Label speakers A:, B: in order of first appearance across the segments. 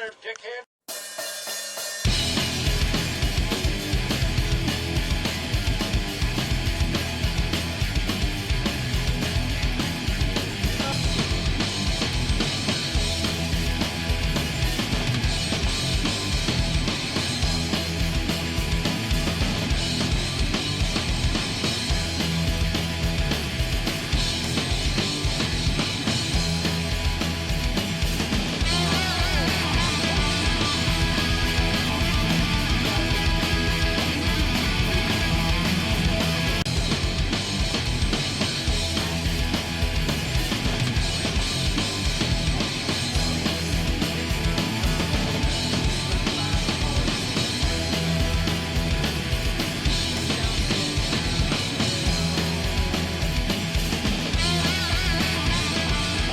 A: there, dickhead.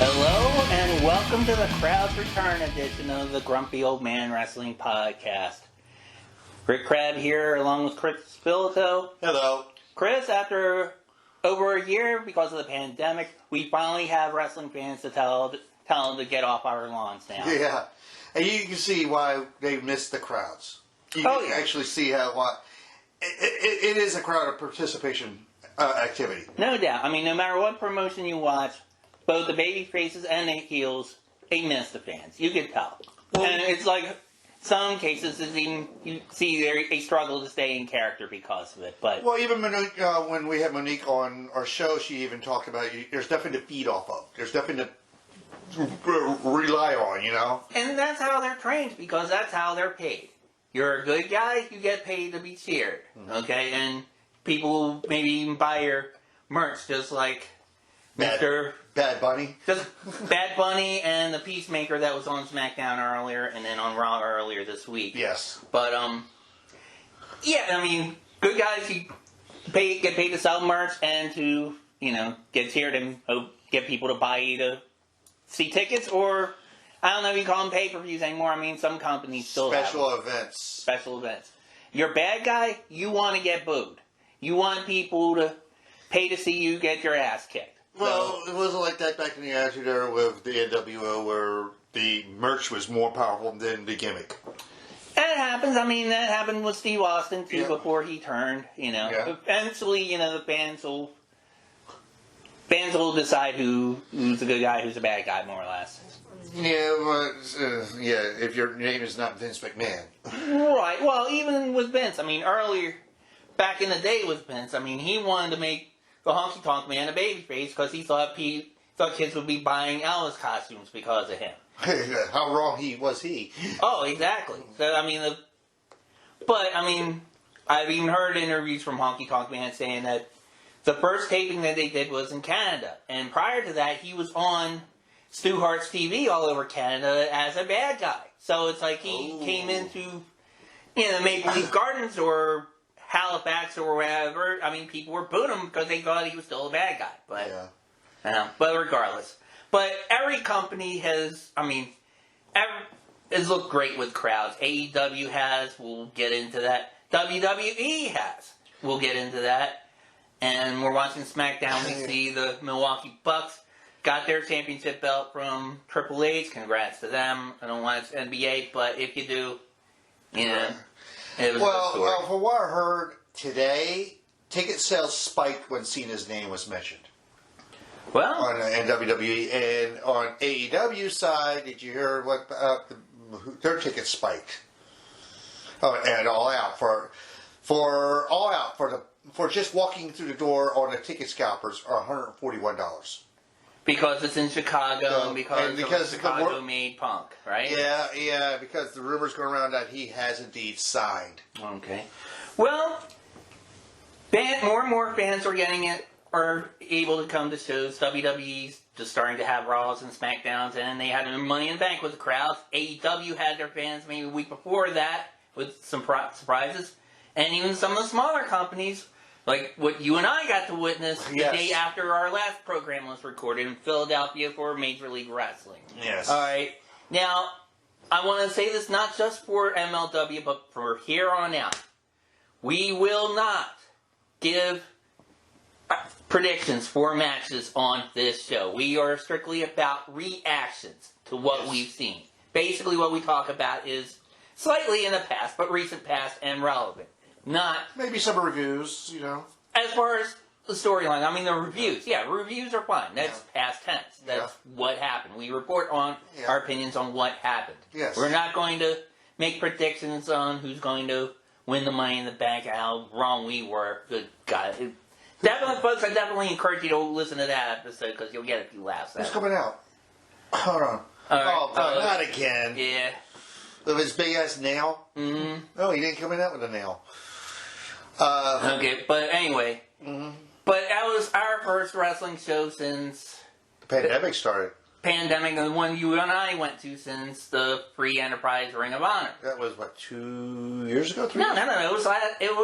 B: Hello and welcome to the Crowd's Return edition of the Grumpy Old Man Wrestling Podcast. Rick Crabb here along with Chris Spilito.
C: Hello.
B: Chris, after over a year because of the pandemic, we finally have wrestling fans to tell them to get off our lawns now.
C: Yeah. And you can see why they missed the crowds. You can actually see why it is a crowd participation activity.
B: No doubt. I mean, no matter what promotion you watch, both the baby faces and the heels, they miss the fans. You can tell. And it's like, some cases, you see a struggle to stay in character because of it. But
C: well, even Monique, when we had Monique on our show, she even talked about there's nothing to feed off of. There's nothing to rely on, you know?
B: And that's how they're trained, because that's how they're paid. You're a good guy, you get paid to be cheered. Okay? And people maybe even buy your merch, just like
C: Bad Bunny.
B: Just Bad Bunny and the Peacemaker that was on SmackDown earlier and then on Raw earlier this week.
C: Yes.
B: But, yeah, I mean, good guys, you get paid to sell merch and to, get cheered and get people to buy you to see tickets, or, I don't know if you call them pay-per-views anymore. I mean, some companies still have
C: events.
B: Special events. You're a bad guy, you want to get booed. You want people to pay to see you get your ass kicked.
C: Well, it wasn't like that back in the Attitude Era with the NWO, where the merch was more powerful than the gimmick.
B: That happens. I mean, that happened with Steve Austin, too, before he turned,
C: Yeah.
B: Eventually, the fans will decide who's a good guy, who's a bad guy, more or less.
C: Yeah, but, if your name is not Vince McMahon.
B: Right. Well, even with Vince, I mean, earlier, back in the day with Vince, I mean, he wanted to make the Honky Tonk Man a babyface because he thought kids would be buying Elvis costumes because of him.
C: How wrong was he?
B: Oh, exactly. So, I've even heard interviews from Honky Tonk Man saying that the first taping that they did was in Canada. And prior to that, he was on Stu Hart's TV all over Canada as a bad guy. So it's like he came into, Maple Leaf Gardens or Halifax or wherever. I mean, people were booing him because they thought he was still a bad guy. But, but regardless. But every company has looked great with crowds. AEW has. We'll get into that. WWE has. We'll get into that. And we're watching SmackDown. We see the Milwaukee Bucks got their championship belt from Triple H. Congrats to them. I don't want it's NBA, but if you do, it was
C: from what I heard today, ticket sales spiked when Cena's name was mentioned.
B: Well,
C: on WWE, and on AEW's side, did you hear what their tickets spiked? And All Out for just walking through the door on the ticket scalpers are $141.
B: Because it's in Chicago, and because Chicago-made Punk, right?
C: Yeah, because the rumors going around that he has indeed signed.
B: Okay. Well, more and more fans are able to come to shows. WWE's just starting to have Raws and SmackDowns, and they had Money in the Bank with the crowds. AEW had their fans maybe a week before that with some surprises. And even some of the smaller companies, like what you and I got to witness the day after our last program was recorded in Philadelphia for Major League Wrestling.
C: Yes.
B: All right. Now, I want to say this not just for MLW, but for here on out. We will not give predictions for matches on this show. We are strictly about reactions to what we've seen. basically what we talk about is slightly in the past, but recent past and relevant. Not
C: maybe some reviews, you know.
B: as far as the storyline. I mean, the reviews. Yeah, reviews are fine. That's past tense. That's what happened. We report on our opinions on what happened.
C: Yes.
B: We're not going to make predictions on who's going to win the Money in the Bank, how wrong we were. Good God. Definitely, folks, I definitely encourage you to listen to that episode because you'll get a few laughs.
C: Who's coming out? Hold on.
B: Right.
C: Not again.
B: Yeah.
C: With his big ass nail?
B: Mm-hmm.
C: Oh, he didn't come out with a nail.
B: Okay, but anyway.
C: Mm-hmm.
B: But that was our first wrestling show since
C: the pandemic started.
B: Pandemic, the one you and I went to since the Free Enterprise Ring of Honor.
C: That was what, 2 years ago? 3
B: No.
C: years?
B: It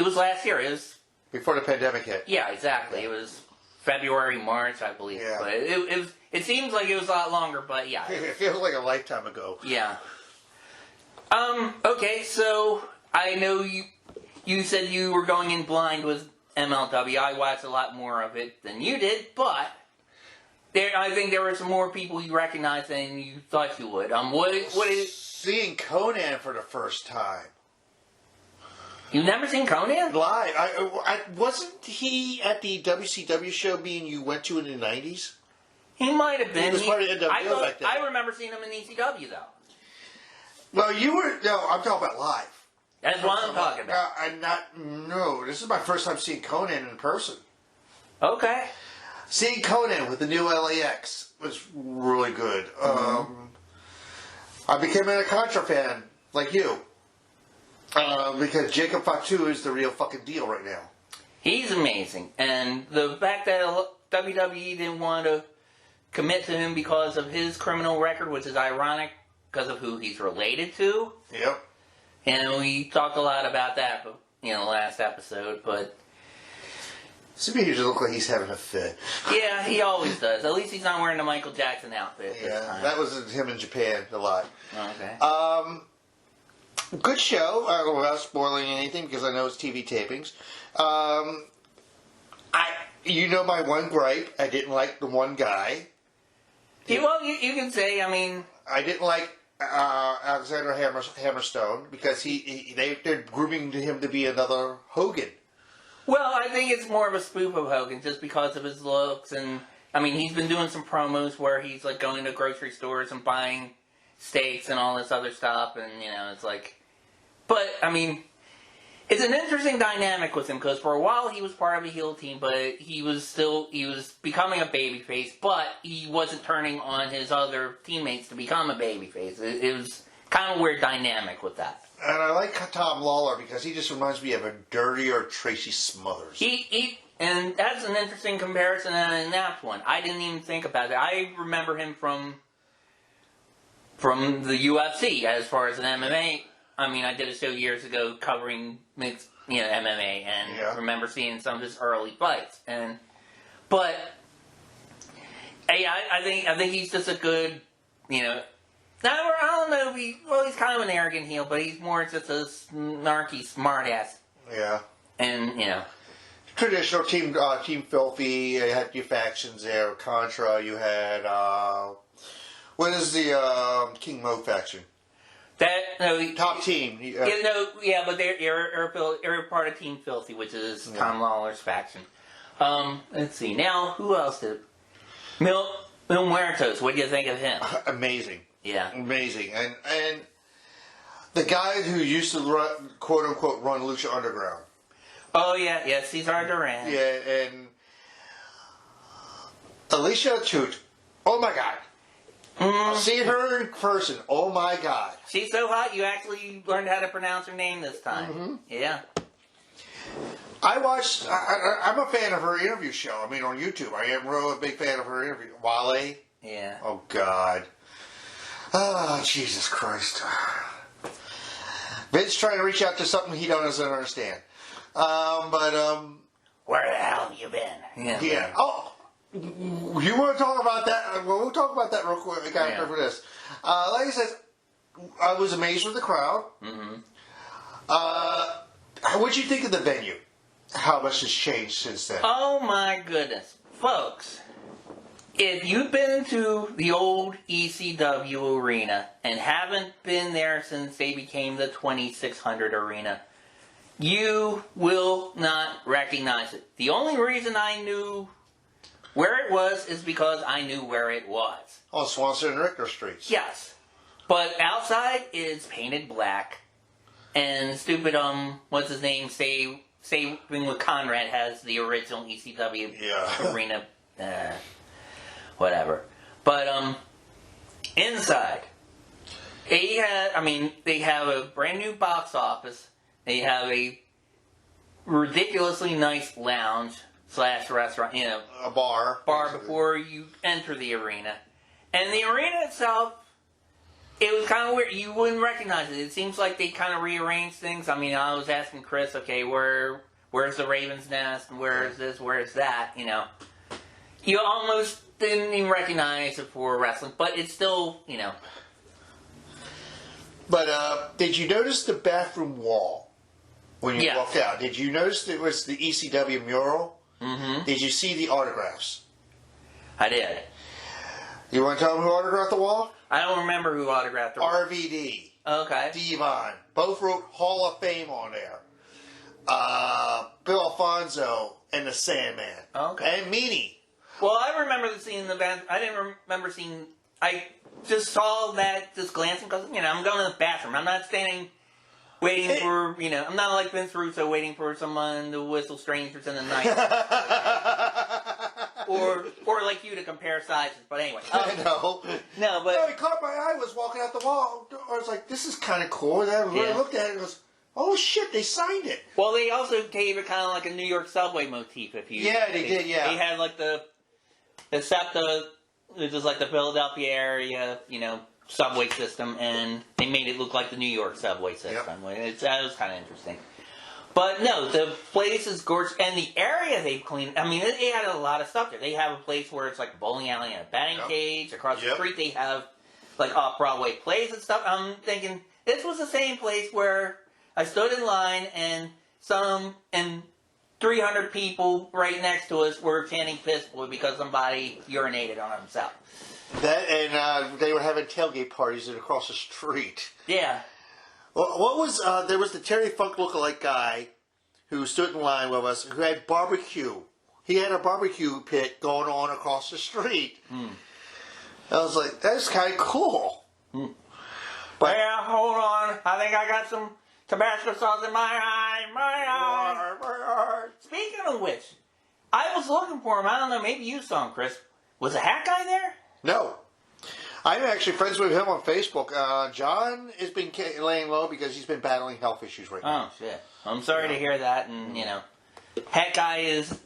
B: was last year. It was
C: before the pandemic hit.
B: Yeah, exactly. It was February, March, I believe.
C: Yeah.
B: But it seems like it was a lot longer. But yeah,
C: It feels like a lifetime ago.
B: Yeah. Okay, so I know you said you were going in blind with MLW. I watched a lot more of it than you did, but I think there were some more people you recognized than you thought you would. What is
C: seeing Conan for the first time?
B: You've never seen Conan?
C: Live. I wasn't he at the WCW show you went to in the 90s?
B: He might have been.
C: He was part of NWO back then.
B: I remember seeing him in ECW, though.
C: Well, no, I'm talking about live.
B: That's what I'm talking about.
C: No, this is my first time seeing Conan in person.
B: Okay.
C: Seeing Conan with the new LAX was really good.
B: Mm-hmm.
C: I became a Contra fan, like you. Because Jacob Fatu is the real fucking deal right now.
B: He's amazing. And the fact that WWE didn't want to commit to him because of his criminal record, which is ironic because of who he's related to.
C: Yep.
B: And we talked a lot about that, last episode, but...
C: To me, he just looks like he's having a fit.
B: Yeah, he always does. At least he's not wearing the Michael Jackson outfit this time.
C: That was him in Japan a lot.
B: Okay.
C: Good show, without spoiling anything, because I know it's TV tapings. You know my one gripe, I didn't like the one guy.
B: Well, you can say,
C: I didn't like Alexander Hammerstone, because they're grooming him to be another Hogan.
B: Well, I think it's more of a spoof of Hogan, just because of his looks, and, he's been doing some promos where he's, going to grocery stores and buying steaks and all this other stuff, and, it's like... But, it's an interesting dynamic with him, because for a while he was part of a heel team, but he was becoming a babyface, but he wasn't turning on his other teammates to become a babyface. It was kind of a weird dynamic with that.
C: And I like Tom Lawler, because he just reminds me of a dirtier Tracy Smothers.
B: And that's an interesting comparison, and that's one. I didn't even think about it. I remember him from the UFC, as far as an MMA. I did a show years ago covering mixed, MMA, and remember seeing some of his early fights. But I think he's just a good, I don't know if he's kind of an arrogant heel, but he's more just a snarky smartass.
C: Yeah.
B: And,
C: traditional team Filthy. You had your factions there. Contra. You had what is the King Mo faction? Top team.
B: But they're part of Team Filthy, which is Tom Lawler's faction. Let's see. Now, who else did? Mil Muertos. What do you think of him?
C: Amazing.
B: Yeah.
C: Amazing. And the guy who used to run, quote unquote, run Lucha Underground.
B: Oh yeah, Cesar Duran.
C: Yeah, and Alicia Toot. Oh my God. Seeing her in person, oh my God.
B: She's so hot, you actually learned how to pronounce her name this time.
C: Mm-hmm.
B: Yeah.
C: I'm a fan of her interview show. On YouTube. I am really a big fan of her interview. Wale.
B: Yeah.
C: Oh God. Ah, Jesus Christ. Vince trying to reach out to something he doesn't understand.
B: Where the hell have you been?
C: Yeah. Oh. You want to talk about that? Well, we'll talk about that real quick after this. Like I said, I was amazed with the crowd. Mm-hmm. What'd you think of the venue? How much has changed since then?
B: Oh my goodness, folks! if you've been to the old ECW arena and haven't been there since they became the 2600 arena, you will not recognize it. The only reason I knew where it was is because I knew where it was.
C: On Swanson and Richter Streets.
B: Yes. But outside is painted black. And stupid, what's his name, Saving with Conrad has the original ECW arena. Whatever. But, inside, they have a brand new box office. They have a ridiculously nice lounge / restaurant,
C: a bar
B: before you enter the arena. And the arena itself, it was kind of weird. You wouldn't recognize it. It seems like they kind of rearranged things. I mean, I was asking Chris, okay, where's the Raven's Nest? And where's this? Where's that? You almost didn't even recognize it for wrestling, but it's still,
C: But did you notice the bathroom wall when you walked out? Did you notice it was the ECW mural?
B: Mm-hmm.
C: Did you see the autographs?
B: I did.
C: You want to tell them who autographed the wall?
B: I don't remember who autographed the wall.
C: RVD.
B: Okay.
C: Devon. Both wrote Hall of Fame on there. Bill Alfonso and the Sandman.
B: Okay.
C: And Meanie.
B: Well, I remember seeing the band. I didn't remember seeing. I just saw that just glancing because I'm going to the bathroom. I'm not standing waiting for I'm not like Vince Russo waiting for someone to whistle "Strangers in the Night" or like you to compare sizes. But anyway,
C: no,
B: but
C: it caught my eye. I was walking out the wall. I was like, "This is kind of cool." And I looked at it and goes, "Oh shit, they signed it."
B: Well, they also gave it kind of like a New York subway motif. If you
C: they did. Yeah,
B: they had like except it was like the Philadelphia area, subway system, and they made it look like the New York subway system. Yep. That was kind of interesting. But no, the place is gorgeous, and the area they've cleaned. I mean, they had a lot of stuff there. They have a place where it's like a bowling alley and a batting cage. Across the street, they have like off-Broadway plays and stuff. I'm thinking this was the same place where I stood in line and 300 people right next to us were chanting "Fistful" because somebody urinated on himself.
C: That and they were having tailgate parties across the street.
B: Yeah.
C: Well, what was there was the Terry Funk lookalike guy who stood in line with us who had barbecue. He had a barbecue pit going on across the street. I was like, that's kind of cool.
B: But yeah, hold on. I think I got some Tabasco sauce in my eye. My eye. Speaking of which, I was looking for him. I don't know. Maybe you saw him, Chris. Was the hat guy there?
C: No. I'm actually friends with him on Facebook. John has been laying low because he's been battling health issues right now.
B: Oh, shit. I'm sorry to hear that. And, hat guy is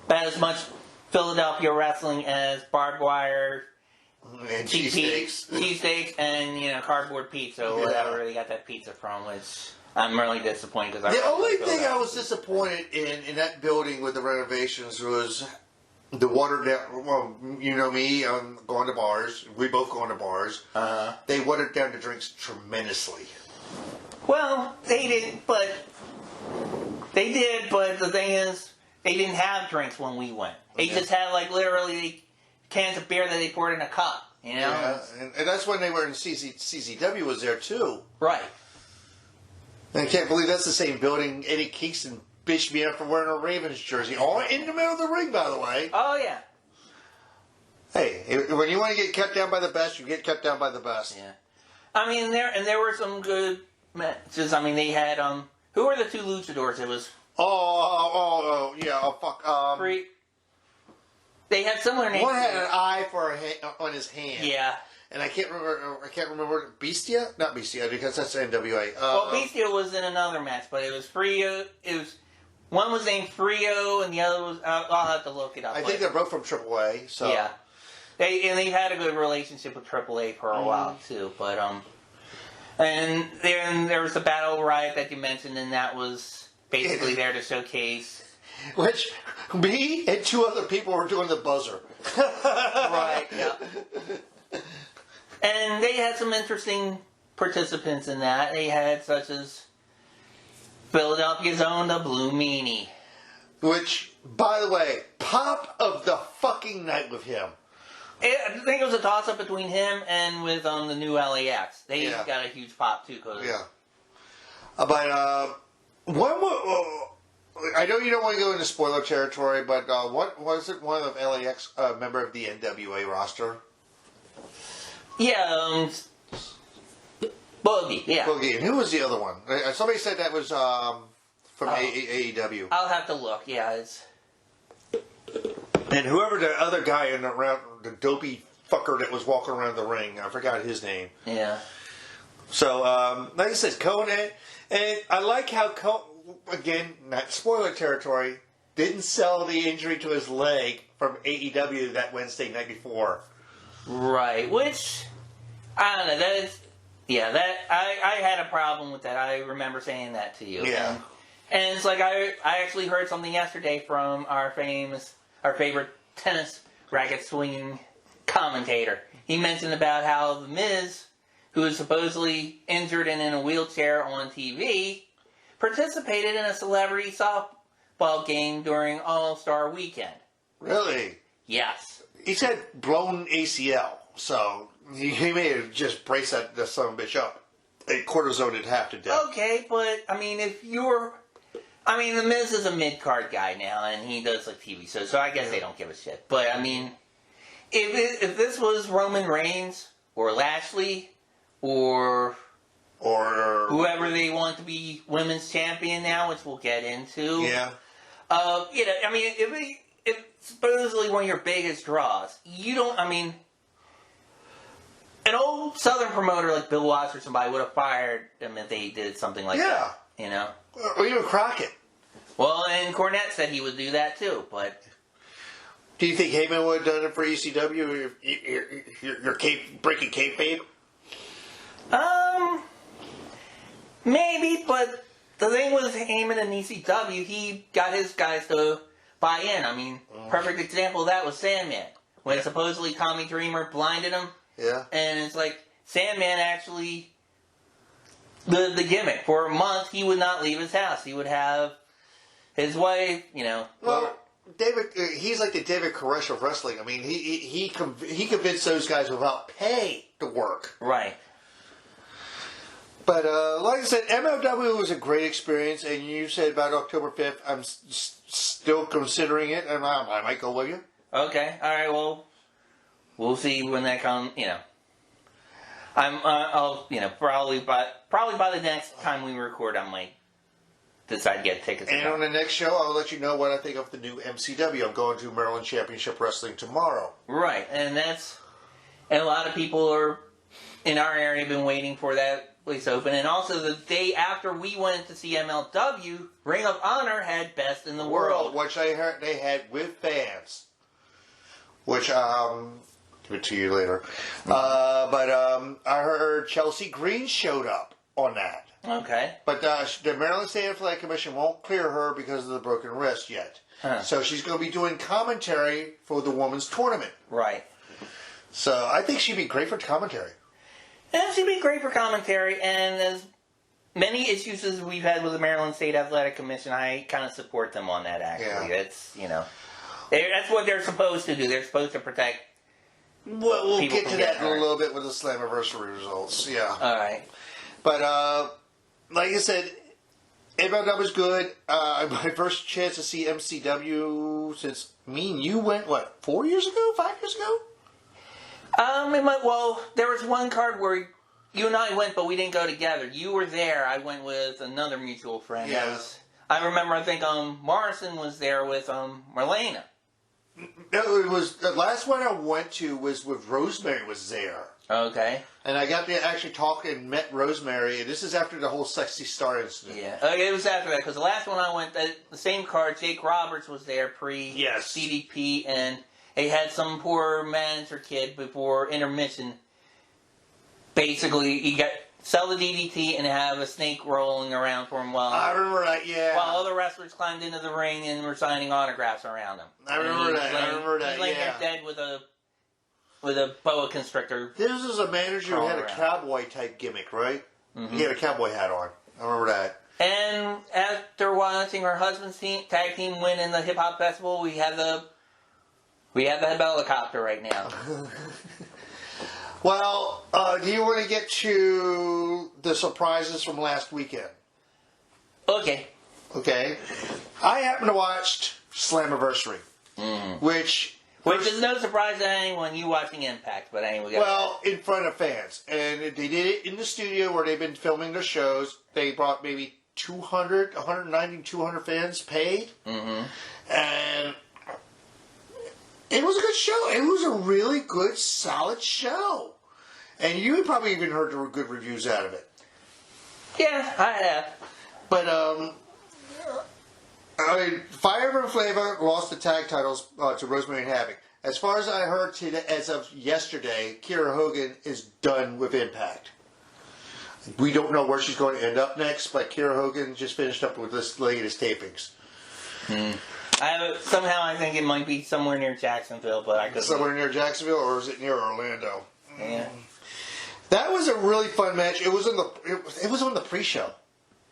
B: about as much Philadelphia wrestling as barbed wire,
C: and cheesesteaks,
B: and, cardboard pizza or whatever they got that pizza from, which I'm really disappointed because
C: the only thing I was disappointed in that building with the renovations was the watered down. Well, you know me, I'm going to bars. We both go to bars. They watered down the drinks tremendously.
B: Well, they did, but the thing is, they didn't have drinks when we went. They just had like literally cans of beer that they poured in a cup.
C: Yeah, and that's when they were in CZW was there too.
B: Right.
C: And I can't believe that's the same building Eddie Kingston bitched me up for wearing a Ravens jersey. All in the middle of the ring, by the way.
B: Oh, yeah.
C: Hey, when you want to get cut down by the best, you get cut down by the best.
B: Yeah. I mean, there were some good matches. I mean, they had, who were the two luchadors? It was...
C: fuck.
B: They had similar names.
C: One had an eye on his hand.
B: Yeah.
C: And I can't remember. Bestia? Not Bestia, because that's NWA.
B: Well, Bestia was in another match, but it was Frio. One was named Frio, and the other was. I'll have to look it up.
C: I think they're both from AAA. So
B: yeah, they've had a good relationship with AAA for a while too. But and then there was the Battle Riot that you mentioned, and that was basically there to showcase.
C: Which me and two other people were doing the buzzer.
B: Right. Yeah. And they had some interesting participants in that. They had such as Philadelphia's own the Blue Meanie.
C: Which, by the way, pop of the fucking night with him.
B: I think it was a toss-up between him and with the new LAX. They got a huge pop, too.
C: Yeah. But one more... I know you don't want to go into spoiler territory, but what was it? One of LAX member of the NWA roster?
B: Yeah, Boogie, yeah.
C: Boogie. And who was the other one? Somebody said that was from AEW.
B: I'll have to look, yeah. It's...
C: And whoever the other guy around, the dopey fucker that was walking around the ring, I forgot his name.
B: Yeah.
C: So, like I said, Conan, and I like how again, not spoiler territory, didn't sell the injury to his leg from AEW that Wednesday night before.
B: Right, which, I don't know, that is, yeah, that, I had a problem with that. I remember saying that to you.
C: Yeah.
B: And it's like, I actually heard something yesterday from our favorite tennis racket swinging commentator. He mentioned about how The Miz, who was supposedly injured and in a wheelchair on TV, participated in a celebrity softball game during All-Star Weekend.
C: Really?
B: Yes.
C: He said blown ACL, so he may have just braced that son of a bitch up. A cortisone it half to death.
B: Okay, but, I mean, The Miz is a mid-card guy now, and he does, like, TV shows, so I guess they don't give a shit. But, I mean, if this was Roman Reigns, or Lashley, or whoever they want to be women's champion now, which we'll get into.
C: Yeah.
B: I mean, if supposedly one of your biggest draws, you don't, I mean, an old Southern promoter like Bill Watts or somebody would have fired them if they did something like that. You know?
C: Or even Crockett.
B: Well, and Cornette said he would do that too, but...
C: Do you think Heyman would have done it for ECW if you're breaking kayfabe?
B: Maybe, but the thing with Heyman and ECW, he got his guys to buy in. I mean, perfect example of that was Sandman. When supposedly Tommy Dreamer blinded him.
C: Yeah.
B: And it's like, Sandman actually, the gimmick, for a month he would not leave his house. He would have his wife, you know.
C: Well, David, he's like the David Koresh of wrestling. I mean, he convinced those guys without pay to work.
B: Right.
C: But like I said, MLW was a great experience, and you said about October 5th. I'm still considering it, and I might go with you.
B: Okay. All right. Well, we'll see when that comes. You know, I'll probably by the next time we record, I might decide to get tickets.
C: And on the next show, I'll let you know what I think of the new MCW. I'm going to Maryland Championship Wrestling tomorrow.
B: Right, and a lot of people are in our area have been waiting for that place open. And also, the day after we went to see MLW, Ring of Honor had Best in the World,
C: which I heard they had with fans. Which give it to you later. But I heard Chelsea Green showed up on that.
B: Okay.
C: But the Maryland State Athletic Commission won't clear her because of the broken wrist yet.
B: Huh.
C: So she's going to be doing commentary for the women's tournament.
B: Right.
C: So I think she'd be great for commentary.
B: And she'd be great for commentary, and as many issues as we've had with the Maryland State Athletic Commission, I kind of support them on that, actually.
C: Yeah.
B: It's, that's what they're supposed to do. They're supposed to protect
C: We'll get to that in a
B: hurt.
C: little bit with the Slammiversary results, yeah.
B: All right.
C: But, like I said, MLW was good. My first chance to see MCW since me and you went, 4 years ago? 5 years ago?
B: There was one card where you and I went, but we didn't go together. You were there. I went with another mutual friend.
C: Yeah.
B: I remember, I think Morrison was there with Marlena.
C: No, it was the last one I went to was with Rosemary was there.
B: Okay.
C: And I got to actually talk and met Rosemary, and this is after the whole Sexy Star incident.
B: Yeah, it was after that, because the last one I went, the same card, Jake Roberts was there pre-CDP, and they had some poor manager kid before intermission. Basically, he sell the DDT and have a snake rolling around for him
C: I remember that, yeah.
B: while other wrestlers climbed into the ring and were signing autographs around him.
C: I remember that,
B: He's laying there dead with a boa constrictor.
C: This is a manager who had a cowboy type gimmick, right? Mm-hmm. He had a cowboy hat on. I remember that.
B: And after watching her husband's tag team win in the hip hop festival, we had the We have that helicopter right now.
C: Well, do you want to get to the surprises from last weekend?
B: Okay.
C: Okay. I happened to watch Slammiversary, which
B: is no surprise to anyone, you watching Impact, but anyway.
C: Well, in front of fans. And they did it in the studio where they've been filming their shows. They brought maybe 190, 200 fans paid. Mm-hmm. And it was a good show. It was a really good, solid show. And you probably even heard good reviews out of it.
B: Yeah, I have.
C: But, Fire and Flava lost the tag titles to Rosemary and Havoc. As far as I heard today, as of yesterday, Kiera Hogan is done with Impact. We don't know where she's going to end up next, but Kiera Hogan just finished up with this latest tapings.
B: Somehow I think it might be somewhere near Jacksonville, but I could.
C: Somewhere near Jacksonville, or is it near Orlando?
B: Yeah.
C: That was a really fun match. It was on the pre-show.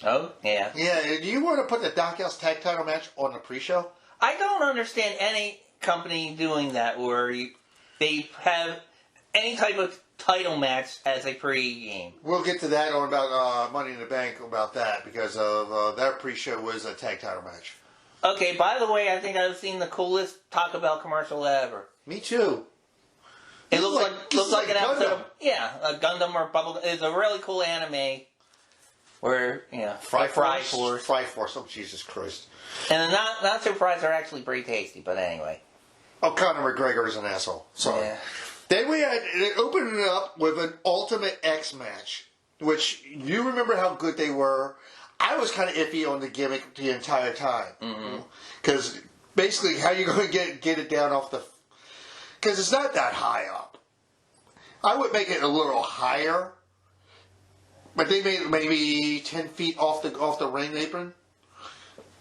B: Oh, yeah.
C: Yeah, do you want to put the Knockouts tag title match on the pre-show?
B: I don't understand any company doing that where they have any type of title match as a pre-game.
C: We'll get to that on about Money in the Bank about that because of their pre-show was a tag title match.
B: Okay, by the way, I think I've seen the coolest Taco Bell commercial ever.
C: Me too.
B: It looks like an episode of, a Gundam or Bubble. It's a really cool anime. Where, Fry Force.
C: Fry Force, oh Jesus Christ.
B: And the not so fries are actually pretty tasty, but anyway.
C: Oh, Conor McGregor is an asshole. Sorry.
B: Yeah.
C: Then they opened it up with an Ultimate X match, which you remember how good they were. I was kind of iffy on the gimmick the entire time. Because basically, how you going to get it down off the... Because it's not that high up. I would make it a little higher. But they made it maybe 10 feet off the ring apron.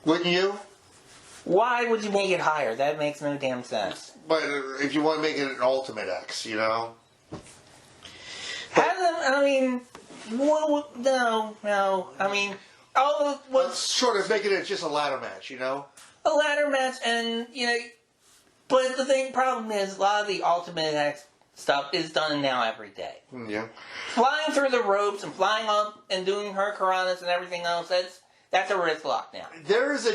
C: Wouldn't you?
B: Why would you make it higher? That makes no damn sense.
C: But if you want to make it an Ultimate X,
B: No. I mean,
C: sort of making it just a ladder match,
B: A ladder match, and, but the problem is, a lot of the Ultimate X stuff is done now every day.
C: Yeah.
B: Flying through the ropes and flying up and doing hurricanranas and everything else, that's a wrist lock now.
C: There is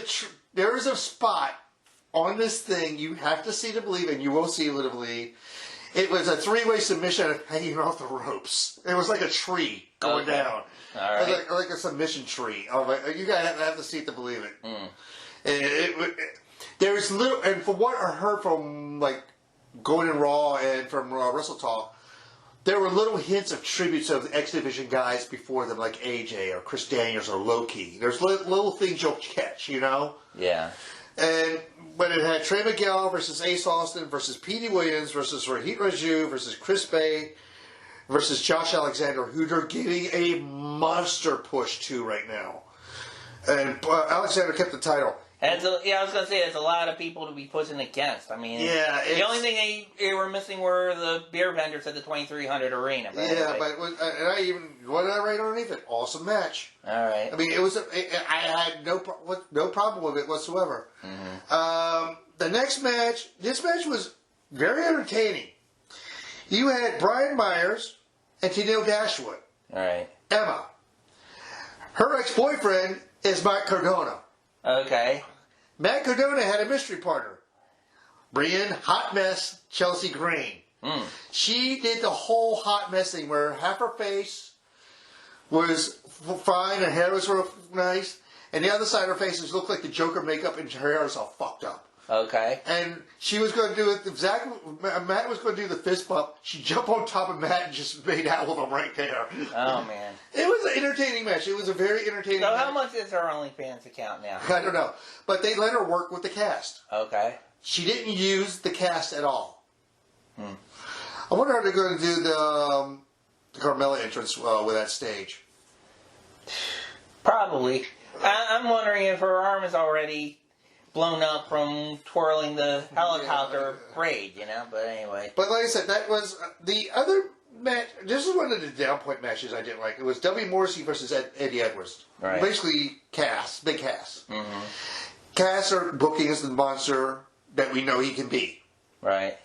C: a spot on this thing you have to see to believe, and you will see to believe. It was a three-way submission hanging off the ropes. It was like a tree going down.
B: All right.
C: Like a submission tree. You guys have to see it to believe it. And there's little, and from what I heard from Going in Raw and from Wrestle Talk, there were little hints of tributes of the X Division guys before them, like AJ or Chris Daniels or Low-Key. There's little things you'll catch,
B: Yeah.
C: But it had Trey Miguel versus Ace Austin versus Petey Williams versus Rohit Raju versus Chris Bay versus Josh Alexander, who they're getting a monster push to right now. And Alexander kept the title.
B: I was going to say, there's a lot of people to be pushing against. I mean, the only thing they were missing were the beer vendors at the 2300 Arena.
C: But what did I write underneath it? Awesome match.
B: All right.
C: I mean, I had no problem with it whatsoever.
B: Mm-hmm.
C: The next match, this match was very entertaining. You had Brian Myers and Tennille Dashwood.
B: All right.
C: Emma. Her ex-boyfriend is Matt Cardona.
B: Okay.
C: Matt Cardona had a mystery partner. Brian Hot Mess Chelsea Green. She did the whole hot mess thing where half her face was fine, her hair was real nice, and the other side of her face looked like the Joker makeup and her hair was all fucked up.
B: Okay.
C: And she was going to do it exactly. Matt was going to do the fist bump. She jumped on top of Matt and just made out with him right there.
B: Oh, man.
C: It was an entertaining match. It was a very entertaining match.
B: So how much is her OnlyFans account now?
C: I don't know. But they let her work with the cast.
B: Okay.
C: She didn't use the cast at all. I wonder how they're going to do the Carmella entrance with that stage.
B: Probably. I'm wondering if her arm is already blown up from twirling the helicopter braid, but anyway.
C: But like I said, that was the other match. This is one of the down point matches I didn't like. It was W. Morrissey versus Eddie Edwards.
B: Right.
C: Basically, big Cass.
B: Mm-hmm.
C: Cass are booking as the monster that we know he can be.
B: Right.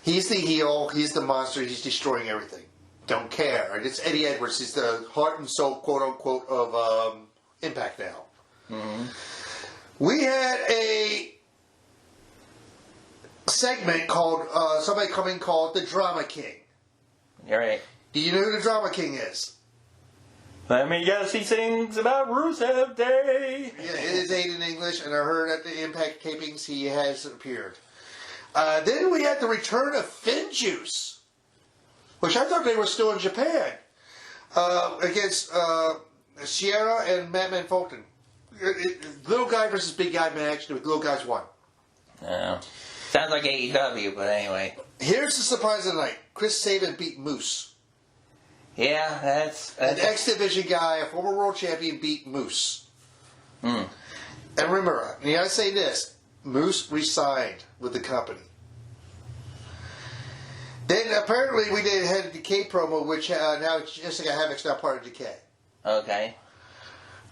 C: He's the heel. He's the monster. He's destroying everything. Don't care. And it's Eddie Edwards. He's the heart and soul, quote unquote, of Impact now.
B: Mm-hmm.
C: We had a segment called called the Drama King.
B: You're right.
C: Do you know who the Drama King is?
B: Let me guess, he sings about Rusev Day.
C: Yeah, it is eight in English, and I heard at the Impact tapings he has appeared. Then we had the return of Finn Juice, which I thought they were still in Japan, against Sierra and Madman Fulton. Little guy versus big guy match. The little guys won.
B: Oh. Sounds like AEW, but anyway.
C: Here's the surprise of the night. Chris Sabin beat Moose.
B: Yeah, that's
C: An X Division guy, a former world champion, beat Moose.
B: Hmm.
C: And remember, I gotta say this, Moose resigned with the company. Then apparently we had a Decay promo, which now Jessica Havoc's now part of Decay.
B: okay.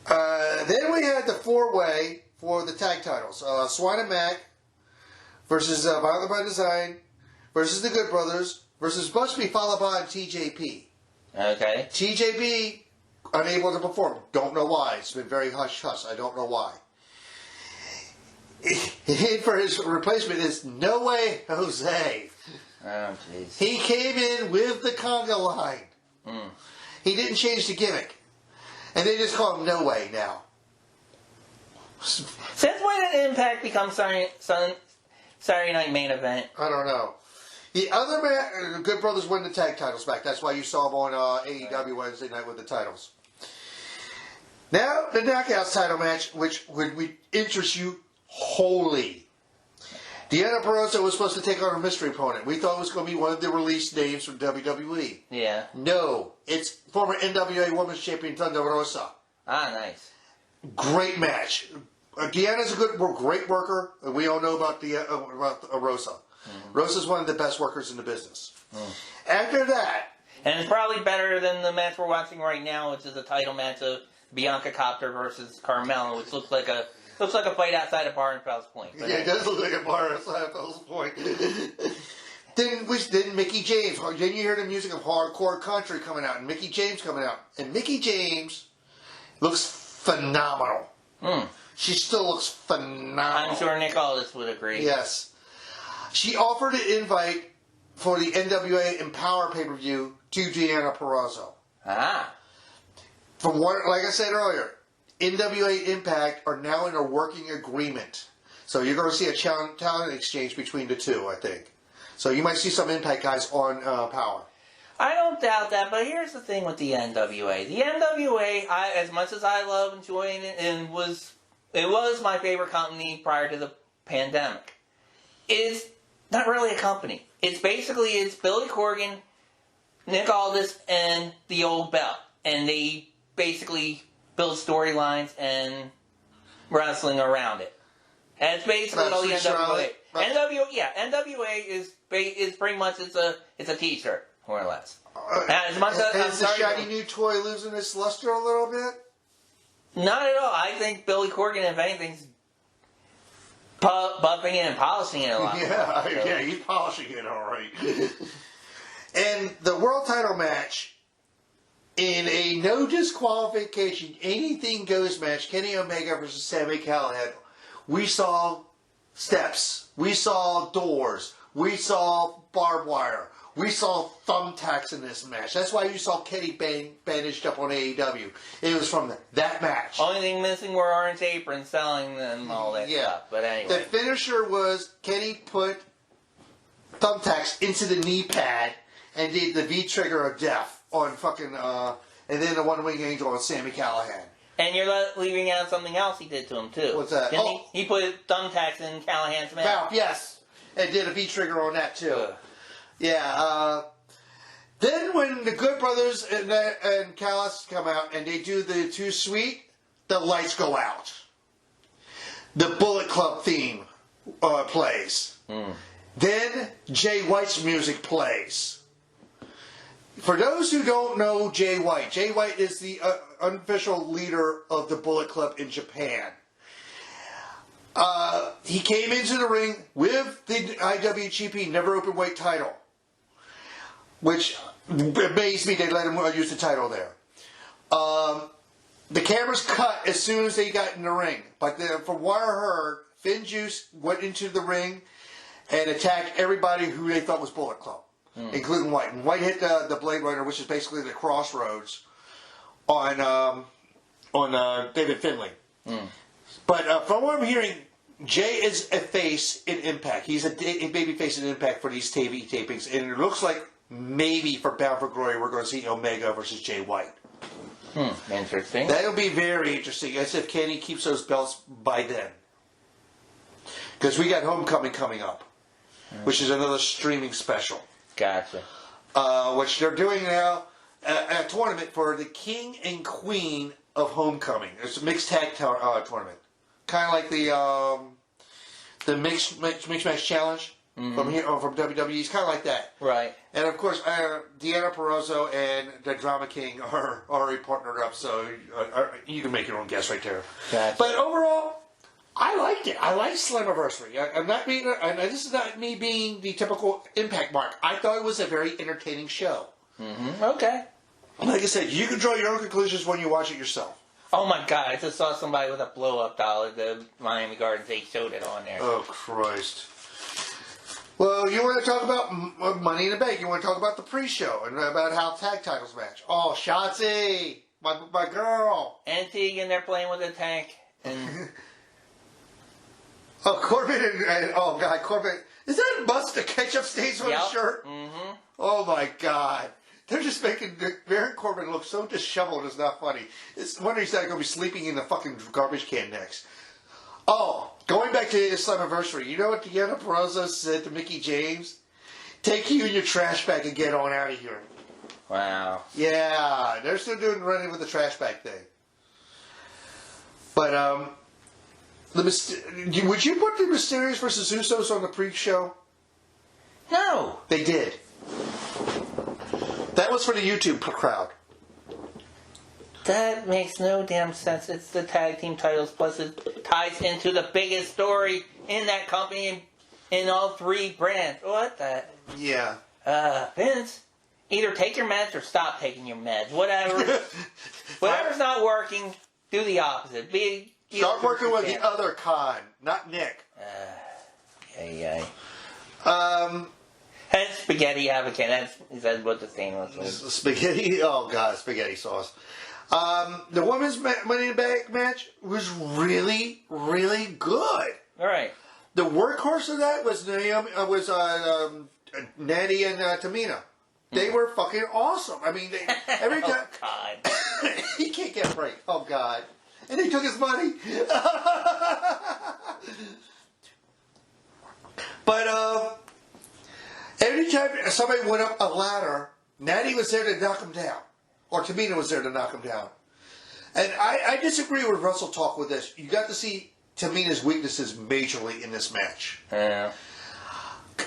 C: Then we had the four-way for the tag titles. Swan and Mac versus Violent by Design versus the Good Brothers versus Busby followed by TJP.
B: Okay.
C: TJP unable to perform. Don't know why. It's been very hush-hush. I don't know why. For his replacement is No Way Jose.
B: Oh, jeez.
C: He came in with the conga line.
B: Mm.
C: He didn't change the gimmick. And they just call him No Way now.
B: Since when did Impact become Saturday Night Main Event?
C: I don't know. The other the Good Brothers win the tag titles back. That's why you saw them on AEW Wednesday night with the titles. Now, the Knockouts title match, which would interest you wholly. Deanna Barroso was supposed to take on a mystery opponent. We thought it was going to be one of the released names from WWE.
B: Yeah.
C: No. It's former NWA Women's Champion Thunder Rosa.
B: Ah, nice.
C: Great match. Deanna's a great worker. And we all know about Rosa. Mm-hmm. Rosa's one of the best workers in the business. Mm. After that...
B: And it's probably better than the match we're watching right now, which is a title match of Bianca Copter versus Carmella, which looks like a fight outside of Bar and Fells Point.
C: Yeah, it does look like a bar outside of Fells Point. Then Mickey James. Then you hear the music of hardcore country coming out, and Mickey James coming out. And Mickey James looks phenomenal. Mm. She still looks phenomenal.
B: I'm sure Nick Aldis would agree.
C: Yes. She offered an invite for the NWA Empower pay-per-view to Deanna Purrazzo.
B: Ah.
C: From what, like I said earlier, NWA Impact are now in a working agreement. So you're going to see a talent exchange between the two, I think. So you might see some Impact guys on Power.
B: I don't doubt that, but here's the thing with the NWA. The NWA, as much as I love enjoying it, and it was my favorite company prior to the pandemic, is not really a company. It's Billy Corgan, Nick Aldis, and the Old Bell. And they basically build storylines and wrestling around it. And it's basically all the NWA. NWA is pretty much it's a T-shirt, more or less.
C: Is the shiny new toy losing its luster a little bit?
B: Not at all. I think Billy Corgan, if anything's, buffing it and polishing it a lot.
C: Yeah, he's polishing it all right. And the world title match, in a no disqualification, anything goes match, Kenny Omega versus Sami Callihan, we saw steps, we saw doors, we saw barbed wire, we saw thumbtacks in this match. That's why you saw Kenny bandaged up on AEW. It was from that match.
B: Only thing missing were orange aprons selling them all that stuff. But anyway.
C: The finisher was Kenny put thumbtacks into the knee pad and did the V-trigger of death on fucking, and then the one-wing angel on Sami Callihan.
B: And you're leaving out something else he did to him, too.
C: What's that?
B: He put thumbtacks in Callahan's mouth.
C: Yes. And did a V-trigger on that, too. Yeah. Then when the Good Brothers and Callis come out and they do the Too Sweet, the lights go out. The Bullet Club theme plays. Mm. Then Jay White's music plays. For those who don't know Jay White is the unofficial leader of the Bullet Club in Japan. He came into the ring with the IWGP Never Openweight title, which amazed me they let him use the title there. The cameras cut as soon as they got in the ring. But from what I heard, Finn Juice went into the ring and attacked everybody who they thought was Bullet Club, including White. And White hit the Blade Runner, which is basically the crossroads, on David Finlay. But from what I'm hearing, Jay is a face in Impact. He's a baby face in Impact for these TV tapings. And it looks like maybe for Bound for Glory we're going to see Omega versus Jay White.
B: Interesting.
C: That'll be very interesting. As if Kenny keeps those belts by then. Because we got Homecoming coming up, which is another streaming special.
B: Gotcha.
C: Which they're doing now, a tournament for the King and Queen of Homecoming. It's a mixed tag tournament. Kind of like the mixed match challenge from WWE. It's kind of like that.
B: Right.
C: And of course, Deanna Purrazzo and the Drama King are already partnered up, so you can make your own guess right there.
B: Gotcha.
C: But overall, I liked it. I like Slammiversary. This is not me being the typical Impact mark. I thought it was a very entertaining show.
B: Okay.
C: Like I said, you can draw your own conclusions when you watch it yourself.
B: Oh my God! I just saw somebody with a blow-up doll at the Miami Gardens. They showed it on there.
C: Oh Christ! Well, you want to talk about Money in the Bank? You want to talk about the pre-show and about how tag titles match? Oh, Shotzi, my girl.
B: And Tegan, they're playing with a tank. And
C: oh, Corbin and oh God, Corbin. Is that must the ketchup stains on his shirt? Oh my God. They're just making Baron Corbin look so disheveled. It's not funny. It's wonder he's not going to be sleeping in the fucking garbage can next. Oh, going back to his Slammiversary. You know what Deanna Purrazzo said to Mickey James? Take you and your trash bag and get on out of here.
B: Wow.
C: Yeah, they're still running with the trash bag thing. But would you put the Mysterious versus Usos on the pre-show?
B: No.
C: They did. That was for the YouTube crowd.
B: That makes no damn sense. It's the tag team titles, plus it ties into the biggest story in that company in all three brands. What the?
C: Yeah.
B: Vince, either take your meds or stop taking your meds. Whatever. Whatever's not working, do the opposite.
C: Start working with the other Khan, not Nick.
B: That's spaghetti advocate. That's what the thing was.
C: Spaghetti. Oh God, spaghetti sauce. The women's Money in the Bank match was really, really good.
B: All right.
C: The workhorse of that was Natty and Tamina. They were fucking awesome. I mean, every time.
B: Oh God.
C: He can't get a break. Oh God. And they took his money. But every time somebody went up a ladder, Natty was there to knock him down. Or Tamina was there to knock him down. And I disagree with Russell Talk with this. You got to see Tamina's weaknesses majorly in this match.
B: Yeah.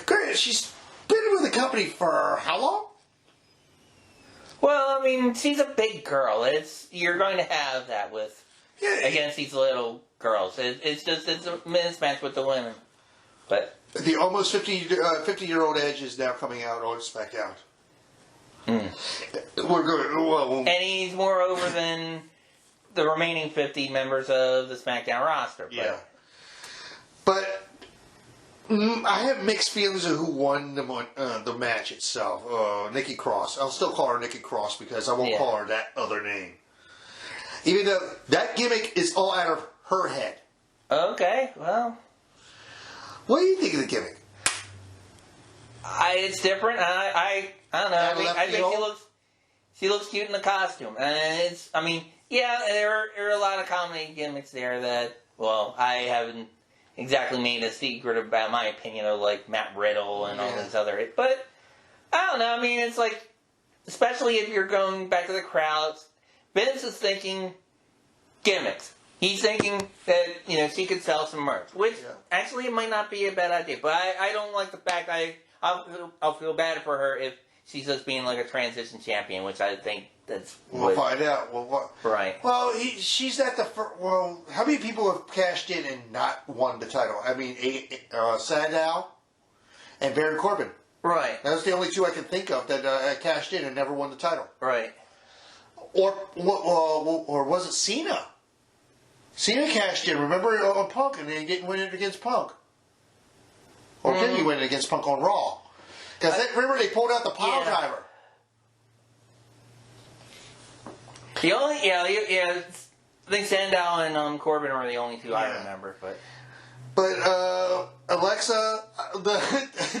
C: Granted, she's been with the company for how long?
B: Well, I mean, she's a big girl. You're going to have that against these little girls. It's a mismatch with the women. But
C: the almost 50-year-old Edge is now coming out on SmackDown. We're good. Well,
B: and he's more over than the remaining 50 members of the SmackDown roster.
C: But I have mixed feelings of who won the match itself. Nikki Cross. I'll still call her Nikki Cross because I won't call her that other name. Even though that gimmick is all out of her head.
B: Okay, well.
C: What do you think of the gimmick?
B: It's different. I don't know. I think she looks cute in the costume. And there are a lot of comedy gimmicks there that, well, I haven't exactly made a secret about my opinion of, like, Matt Riddle and all this other. But, I don't know. I mean, it's like, especially if you're going back to the crowds, Vince is thinking gimmicks. He's thinking that, she could sell some merch. Which, actually, it might not be a bad idea. But I don't like the fact I'll feel bad for her if she's just being like a transition champion, which I think that's
C: We'll find out. Well, what?
B: Right.
C: Well, she's at the first. Well, how many people have cashed in and not won the title? I mean, Sandow and Baron Corbin.
B: Right.
C: That's the only two I can think of that cashed in and never won the title.
B: Right.
C: Or was it Cena? Cena cashed in, remember, on Punk, and he didn't win it against Punk. Or did he win it against Punk on Raw? Because remember, they pulled out the pile driver.
B: The only, I think Sandow and Corbin are the only two I remember,
C: But Alexa,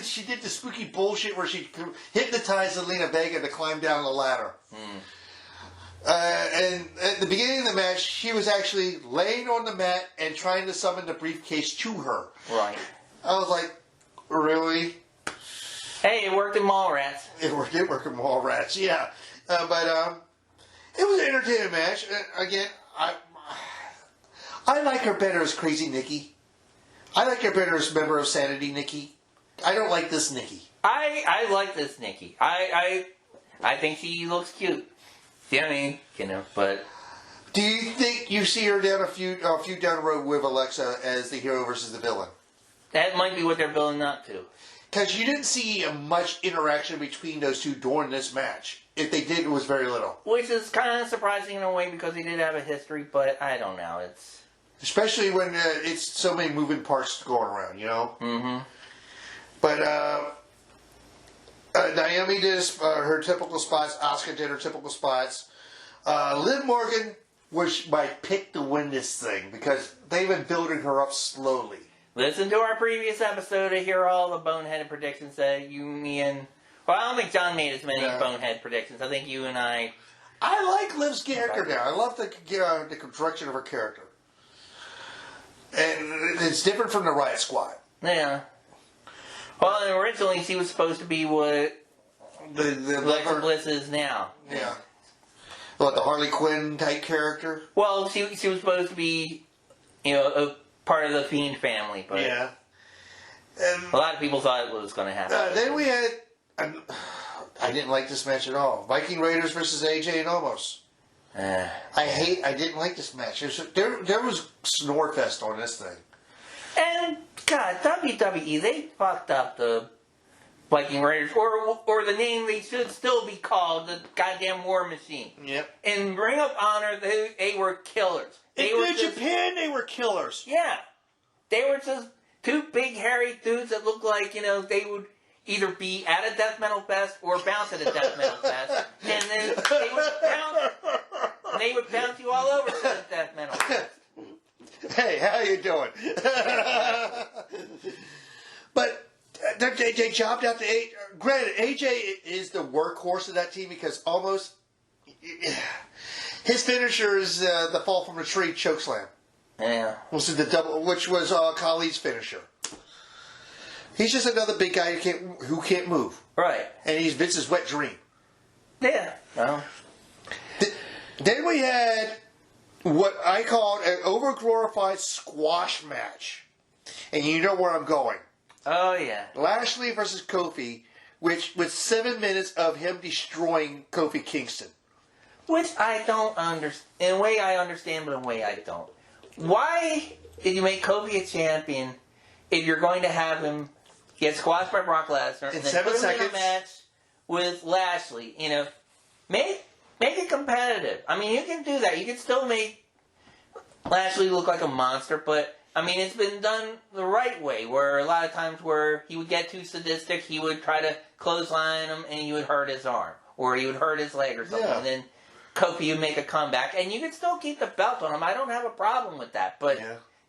C: she did the spooky bullshit where she hypnotized Zelina Vega to climb down the ladder. And at the beginning of the match, she was actually laying on the mat and trying to summon the briefcase to her.
B: Right.
C: I was like, really?
B: Hey, it worked in Mallrats.
C: It worked in Mallrats, yeah. But it was an entertaining match. Again, I like her better as Crazy Nikki. I like her better as member of Sanity Nikki. I don't like this Nikki.
B: I like this Nikki. I think she looks cute. Yeah, I mean, but...
C: Do you think you see her down a few down the road with Alexa as the hero versus the villain?
B: That might be what they're building up to.
C: Because you didn't see much interaction between those two during this match. If they did, it was very little.
B: Which is kind of surprising in a way because they did have a history, but I don't know. It's...
C: Especially when it's so many moving parts going around, you know?
B: Mm-hmm.
C: But Naomi did her typical spots. Asuka did her typical spots. Liv Morgan was my pick to win this thing because they've been building her up slowly.
B: Listen to our previous episode to hear all the boneheaded predictions that you, me, and... Well, I don't think John made as many bonehead predictions. I think you and I...
C: I like Liv's character now. I love the construction of her character. And it's different from the Riot Squad.
B: Yeah. Well, and originally she was supposed to be what Alexa Bliss is now.
C: Yeah. What, the Harley Quinn type character?
B: Well, she was supposed to be, a part of the Fiend family, but
C: yeah.
B: A lot of people thought it was going to happen.
C: Then we had... I didn't like this match at all. Viking Raiders versus AJ and Omos. I didn't like this match. There was Snorefest on this thing.
B: And, God, WWE, they fucked up the Viking Raiders. Or the name they should still be called, the goddamn War Machine.
C: Yep.
B: In Ring of Honor, they were killers.
C: In New Japan, they were killers.
B: Yeah. They were just two big, hairy dudes that looked like, they would either be at a Death Metal Fest or bounce at a Death Metal Fest. And then they would bounce you all over to the Death Metal Fest.
C: Hey, how you doing? But they jobbed out to AJ. Granted, AJ is the workhorse of that team because almost his finisher is the fall from a tree chokeslam.
B: Yeah.
C: Which was Khali's finisher. He's just another big guy who can't move.
B: Right.
C: And he's Vince's wet dream.
B: Yeah. Well.
C: Then we had what I called an over-glorified squash match. And you know where I'm going.
B: Oh, yeah.
C: Lashley versus Kofi, with 7 minutes of him destroying Kofi Kingston.
B: Which I don't understand. In a way I understand, but in a way I don't. Why did you make Kofi a champion if you're going to have him get squashed by Brock Lesnar and then put him in a match with Lashley? Make it competitive. I mean, you can do that. You can still make Lashley look like a monster, but I mean, it's been done the right way, where a lot of times where he would get too sadistic, he would try to clothesline him and he would hurt his arm, or he would hurt his leg or something, and then Kofi would make a comeback, and you could still keep the belt on him. I don't have a problem with that, but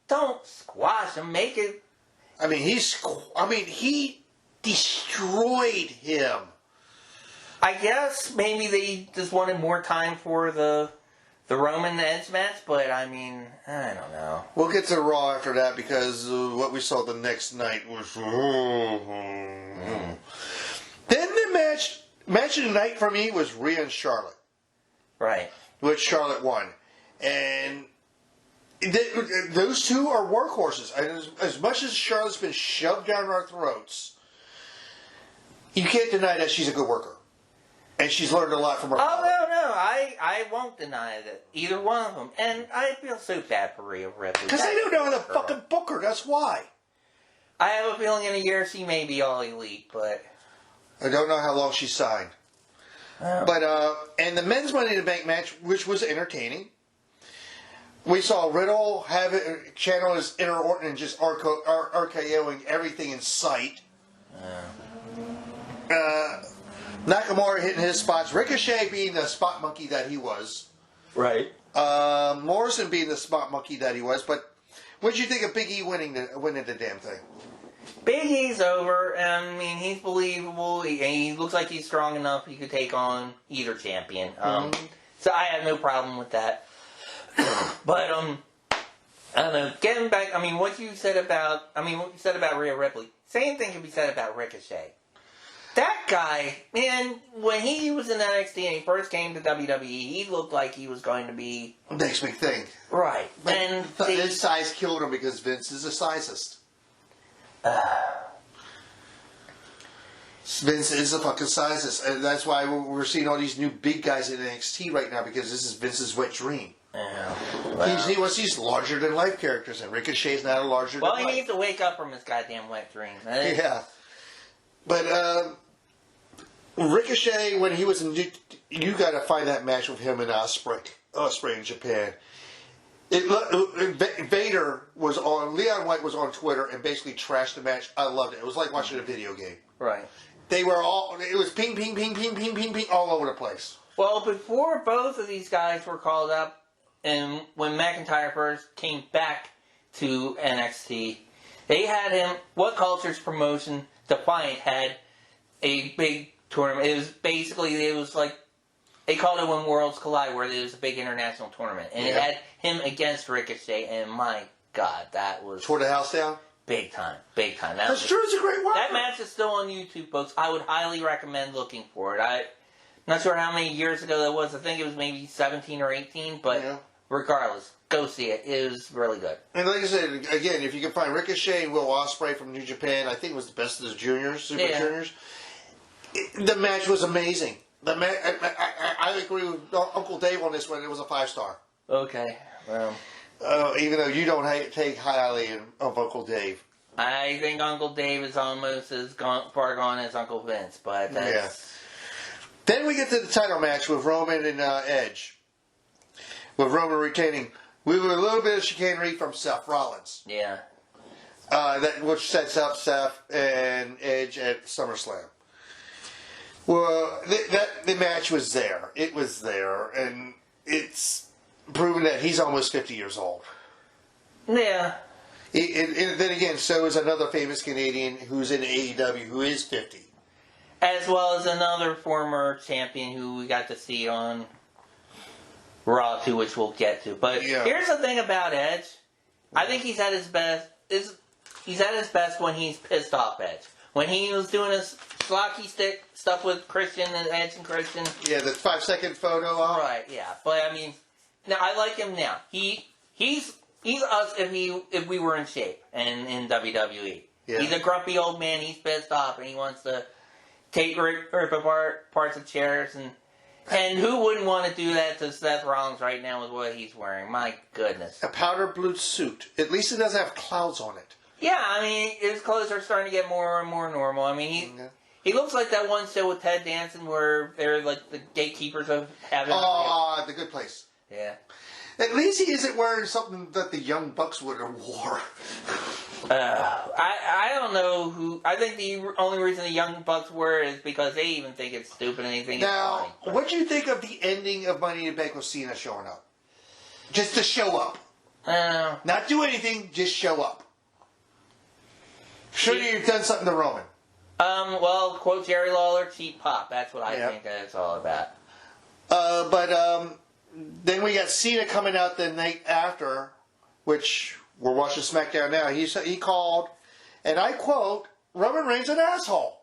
B: don't squash him. Make it...
C: I mean, he destroyed him.
B: I guess maybe they just wanted more time for the Roman Edge match, but I mean, I don't know.
C: We'll get to Raw after that because what we saw the next night was... Then the match of the night for me was Rhea and Charlotte.
B: Right.
C: Which Charlotte won. And those two are workhorses. As much as Charlotte's been shoved down our throats, you can't deny that she's a good worker. And she's learned a lot from her
B: Oh,
C: father.
B: no, I won't deny that. Either one of them. And I feel so bad for Rhea Ripley.
C: Because they don't know how to fucking book her, that's why.
B: I have a feeling in a year she may be all elite, but...
C: I don't know how long she signed.
B: Oh.
C: But, and the men's Money in the Bank match, which was entertaining. We saw Riddle channel his inner Orton and just RKOing everything in sight. Nakamura hitting his spots. Ricochet being the spot monkey that he was.
B: Right.
C: Morrison being the spot monkey that he was. But what did you think of Big E winning the damn thing?
B: Big E's over. I mean, he's believable. He looks like he's strong enough he could take on either champion. So I have no problem with that. But I don't know. Getting back, I mean, what you said about Rhea Ripley, same thing can be said about Ricochet. That guy, man, when he was in NXT and he first came to WWE, he looked like he was going to be
C: Next big thing.
B: Right.
C: But
B: and
C: his size killed him because Vince is a sizist. Vince is a fucking sizist. And that's why we're seeing all these new big guys in NXT right now, because this is Vince's wet dream.
B: Yeah. Well,
C: He's larger than life characters, and Ricochet's not a larger than life.
B: Well, he needs to wake up from his goddamn wet dream.
C: Yeah. But Ricochet, when he was in, you got to find that match with him and Ospreay in Japan. Vader was on, Leon White was on Twitter and basically trashed the match. I loved it. It was like watching a video game.
B: Right.
C: They were all, it was ping, ping, ping, ping, ping, ping, ping, all over the place.
B: Well, before both of these guys were called up, and when McIntyre first came back to NXT, they had him, What Culture's promotion, Defiant, had a big tournament. It was like, they called it When Worlds Collide, where it was a big international tournament. And it had him against Ricochet, and my God, that was...
C: Tore the house down?
B: Big time. Big time.
C: That's true, it's a great one.
B: That match is still on YouTube, folks. I would highly recommend looking for it. I'm not sure how many years ago that was. I think it was maybe 17 or 18, but regardless, go see it. It was really good.
C: And like I said, again, if you can find Ricochet and Will Ospreay from New Japan, I think it was the best of the juniors, Super Juniors. The match was amazing. I agree with Uncle Dave on this one. It was a 5-star.
B: Okay. Well,
C: even though you don't take highly of Uncle Dave.
B: I think Uncle Dave is almost as far gone as Uncle Vince, but that's...
C: Then we get to the title match with Roman and Edge. With Roman retaining. We have a little bit of chicanery from Seth Rollins.
B: Yeah.
C: Which sets up Seth and Edge at SummerSlam. Well, the match was there. It was there, and it's proven that he's almost 50 years old.
B: Yeah.
C: And then again, so is another famous Canadian who's in AEW who is 50.
B: As well as another former champion who we got to see on Raw too, which we'll get to. But here's the thing about Edge. I think he's at his best. He's at his best when he's pissed off Edge. When he was doing his slocky stick stuff with Christian and Edge and Christian.
C: Yeah, the 5-second photo.
B: Right, yeah. But I mean, now I like him now. He's us if we were in shape and in WWE. Yeah. He's a grumpy old man. He's pissed off and he wants to rip apart parts of chairs and who wouldn't want to do that to Seth Rollins right now with what he's wearing? My goodness.
C: A powder blue suit. At least it doesn't have clouds on it.
B: Yeah, I mean, his clothes are starting to get more and more normal. I mean, he looks like that one show with Ted Danson where they're like the gatekeepers of heaven.
C: Oh, The Good Place.
B: Yeah.
C: At least he isn't wearing something that the Young Bucks would have wore.
B: I don't know who. I think the only reason the Young Bucks wear it is because they even think it's stupid and they think it's funny.
C: Now, what do you think of the ending of Money in the Bank with Cena showing up? Just to show up. Not do anything, just show up. Sure, you've done something to Roman.
B: Well, quote Jerry Lawler, cheap pop. That's what I think that it's all about.
C: But then we got Cena coming out the night after, which we're watching SmackDown now. He called, and I quote, Roman Reigns an asshole.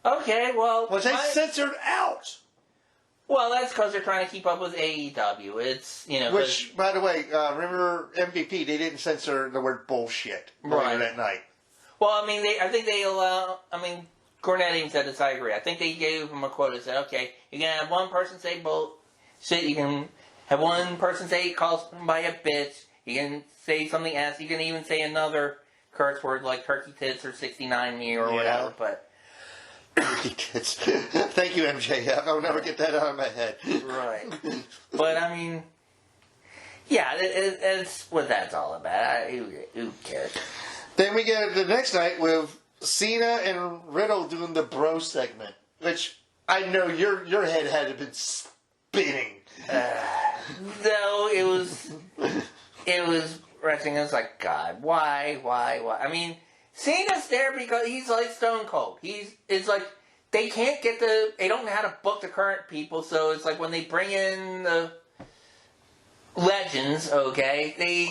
B: Okay, well...
C: Was they censored out?
B: Well, that's because they're trying to keep up with AEW. It's,
C: Which, by the way, remember MVP, they didn't censor the word bullshit that night.
B: Well, I mean, I think they allow... I mean, Cornette even said this, I agree. I think they gave him a quote and said, okay, you can have one person say bullshit, you can have one person say call somebody a bitch, you can say something else, you can even say another curse word like turkey tits or 69 me or whatever, but...
C: Turkey tits. Thank you, MJF. I'll never get that out of my head.
B: Right. But, I mean... Yeah, it's what that's all about. Who cares?
C: Then we get the next night with Cena and Riddle doing the bro segment, which I know your head had been spinning.
B: No, it was wrestling. It was like, God, why? I mean, Cena's there because he's like Stone Cold. It's like they don't know how to book the current people, so it's like when they bring in the legends, okay, they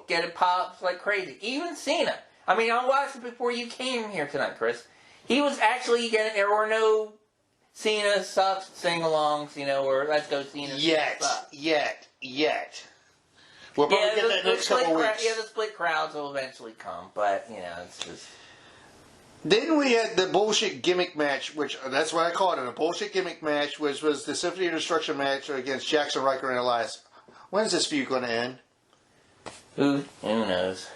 B: get it pops like crazy. Even Cena. I mean, I watched it before you came here tonight, Chris. He was actually getting. There were no Cena sucks sing-alongs, or let's go Cena.
C: Yet. We'll probably get that next couple weeks.
B: The split crowds will eventually come, but it's just.
C: Then we had the bullshit gimmick match, which that's what I call it, a bullshit gimmick match, which was the Symphony of Destruction match against Jackson Riker and Elias. When's this feud going to end?
B: Who knows?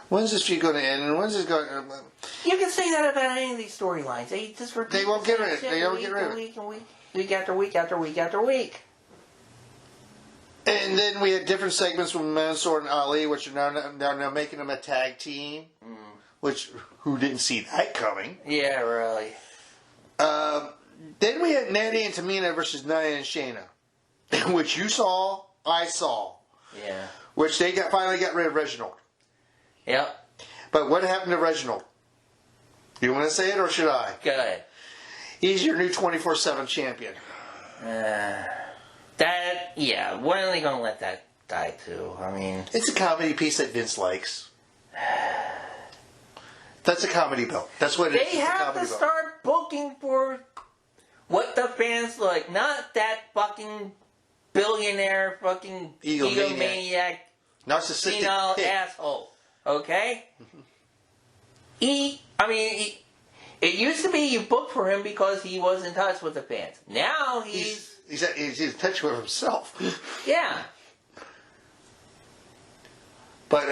C: When's this feud going to end? And when's this going to...
B: You can say that about any of these storylines. They just repeat.
C: They won't get rid of it. They don't get rid of it.
B: Week after week after week after week.
C: And then we had different segments from Mansoor and Ali, which are now making them a tag team. Which, who didn't see that coming?
B: Yeah, really.
C: Then we had Natty and Tamina versus Nia and Shayna. Which you saw, I saw.
B: Yeah.
C: Which they finally got rid of Reginald.
B: Yep.
C: But what happened to Reginald? Do you want to say it or should I?
B: Go ahead.
C: He's your new 24/7 champion.
B: When are they going to let that die too? I mean...
C: It's a comedy piece that Vince likes. That's a comedy belt. That's what it is.
B: They have to start booking for what the fans like. Not that fucking billionaire fucking egomaniac
C: narcissistic
B: asshole. Okay? It used to be you booked for him because he was in touch with the fans. Now he's
C: in touch with himself.
B: Yeah.
C: But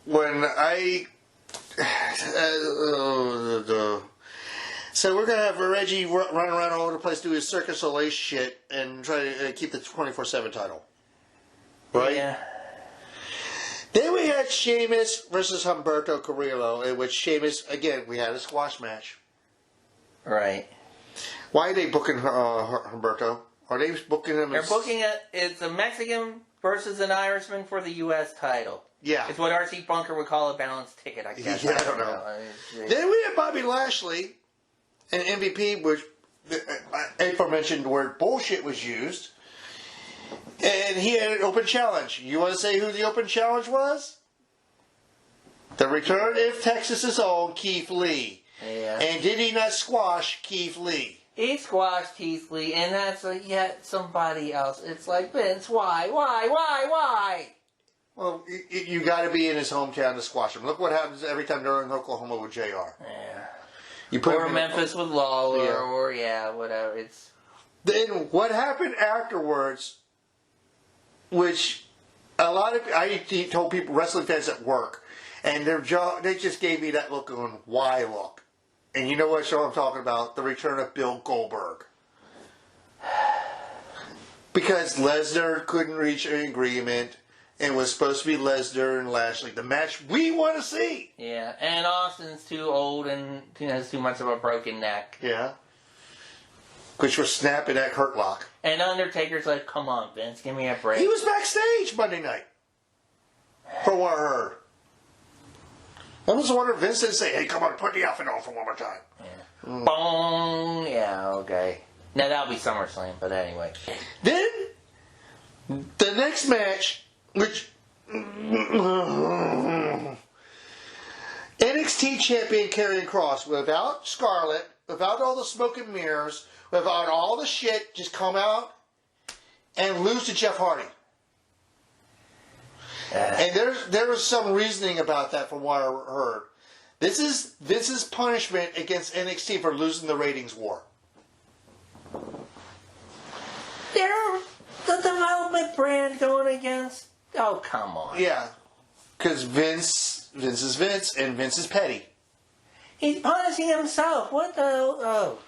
C: when I so we're gonna have Reggie run around all over the place, do his Circus Soleil shit, and try to keep the 24/7 title. Right?
B: Yeah.
C: Then we had Sheamus versus Humberto Carrillo, in which Sheamus, again, we had a squash match.
B: Right.
C: Why are they booking Humberto? Are they booking him?
B: They're booking it. It's a Mexican versus an Irishman for the U.S. title.
C: Yeah.
B: It's what R.C. Bunker would call a balanced ticket, I guess.
C: Yeah, I don't know. Then we had Bobby Lashley and MVP, which aforementioned word bullshit was used. And he had an open challenge. You want to say who the open challenge was? The return of Texas's own Keith Lee.
B: Yeah. And
C: did he not squash Keith Lee?
B: He squashed Keith Lee, and that's yet somebody else. It's like, Vince, why?
C: Well, you got to be in his hometown to squash him. Look what happens every time they're in Oklahoma with JR.
B: Yeah.
C: You put
B: or Memphis with Lawler,
C: yeah.
B: or whatever. It's
C: then what happened afterwards, which a lot of I told people, wrestling fans at work, and their jaw, they just gave me that look on why look. And you know what show I'm talking about? The return of Bill Goldberg. Because Lesnar couldn't reach an agreement, and it was supposed to be Lesnar and Lashley, the match we want to see.
B: Yeah, and Austin's too old and has too much of a broken neck.
C: Yeah. Which was snapping that hurt lock.
B: And Undertaker's like, come on, Vince, give me a break.
C: He was backstage Monday night. From what I heard. I was wondering if Vince didn't say, hey, come on, put the outfit on for one more time.
B: Yeah. Boom. Yeah, okay. Now that'll be SummerSlam, but anyway.
C: Then, the next match, which... NXT champion Karrion Kross, without Scarlett, without all the smoke and mirrors, without all the shit, just come out and lose to Jeff Hardy. And there was some reasoning about that from what I heard. This is punishment against NXT for losing the ratings war.
B: They're the development brand going against. Oh, come on.
C: Yeah, because Vince is Vince, and Vince is petty.
B: He's punishing himself. What the hell? Oh.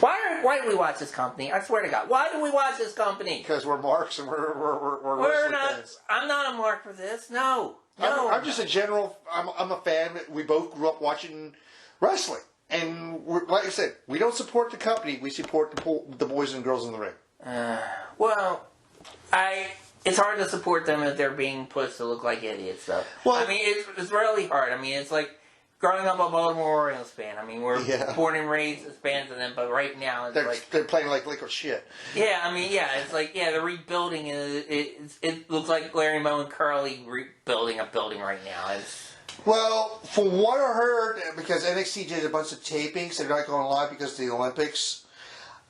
B: Why do we watch this company? I swear to God, why do we watch this company?
C: Because we're marks and we're
B: not.
C: fans.
B: I'm not a mark for this. No.
C: I'm just a general. I'm a fan. We both grew up watching wrestling, and like I said, we don't support the company. We support the boys and girls in the ring.
B: It's hard to support them if they're being pushed to look like idiots. Though.
C: Well,
B: I mean, it's really hard. I mean, it's like growing up a Baltimore Orioles fan. I mean, we're born and raised as fans of them, but right now
C: they're playing like liquid shit.
B: Yeah, I mean, it's like they're rebuilding. It looks like Larry Moe and Curly rebuilding a building right now.
C: Well, from what I heard, because NXT did a bunch of tapings, they're not going live because of the Olympics.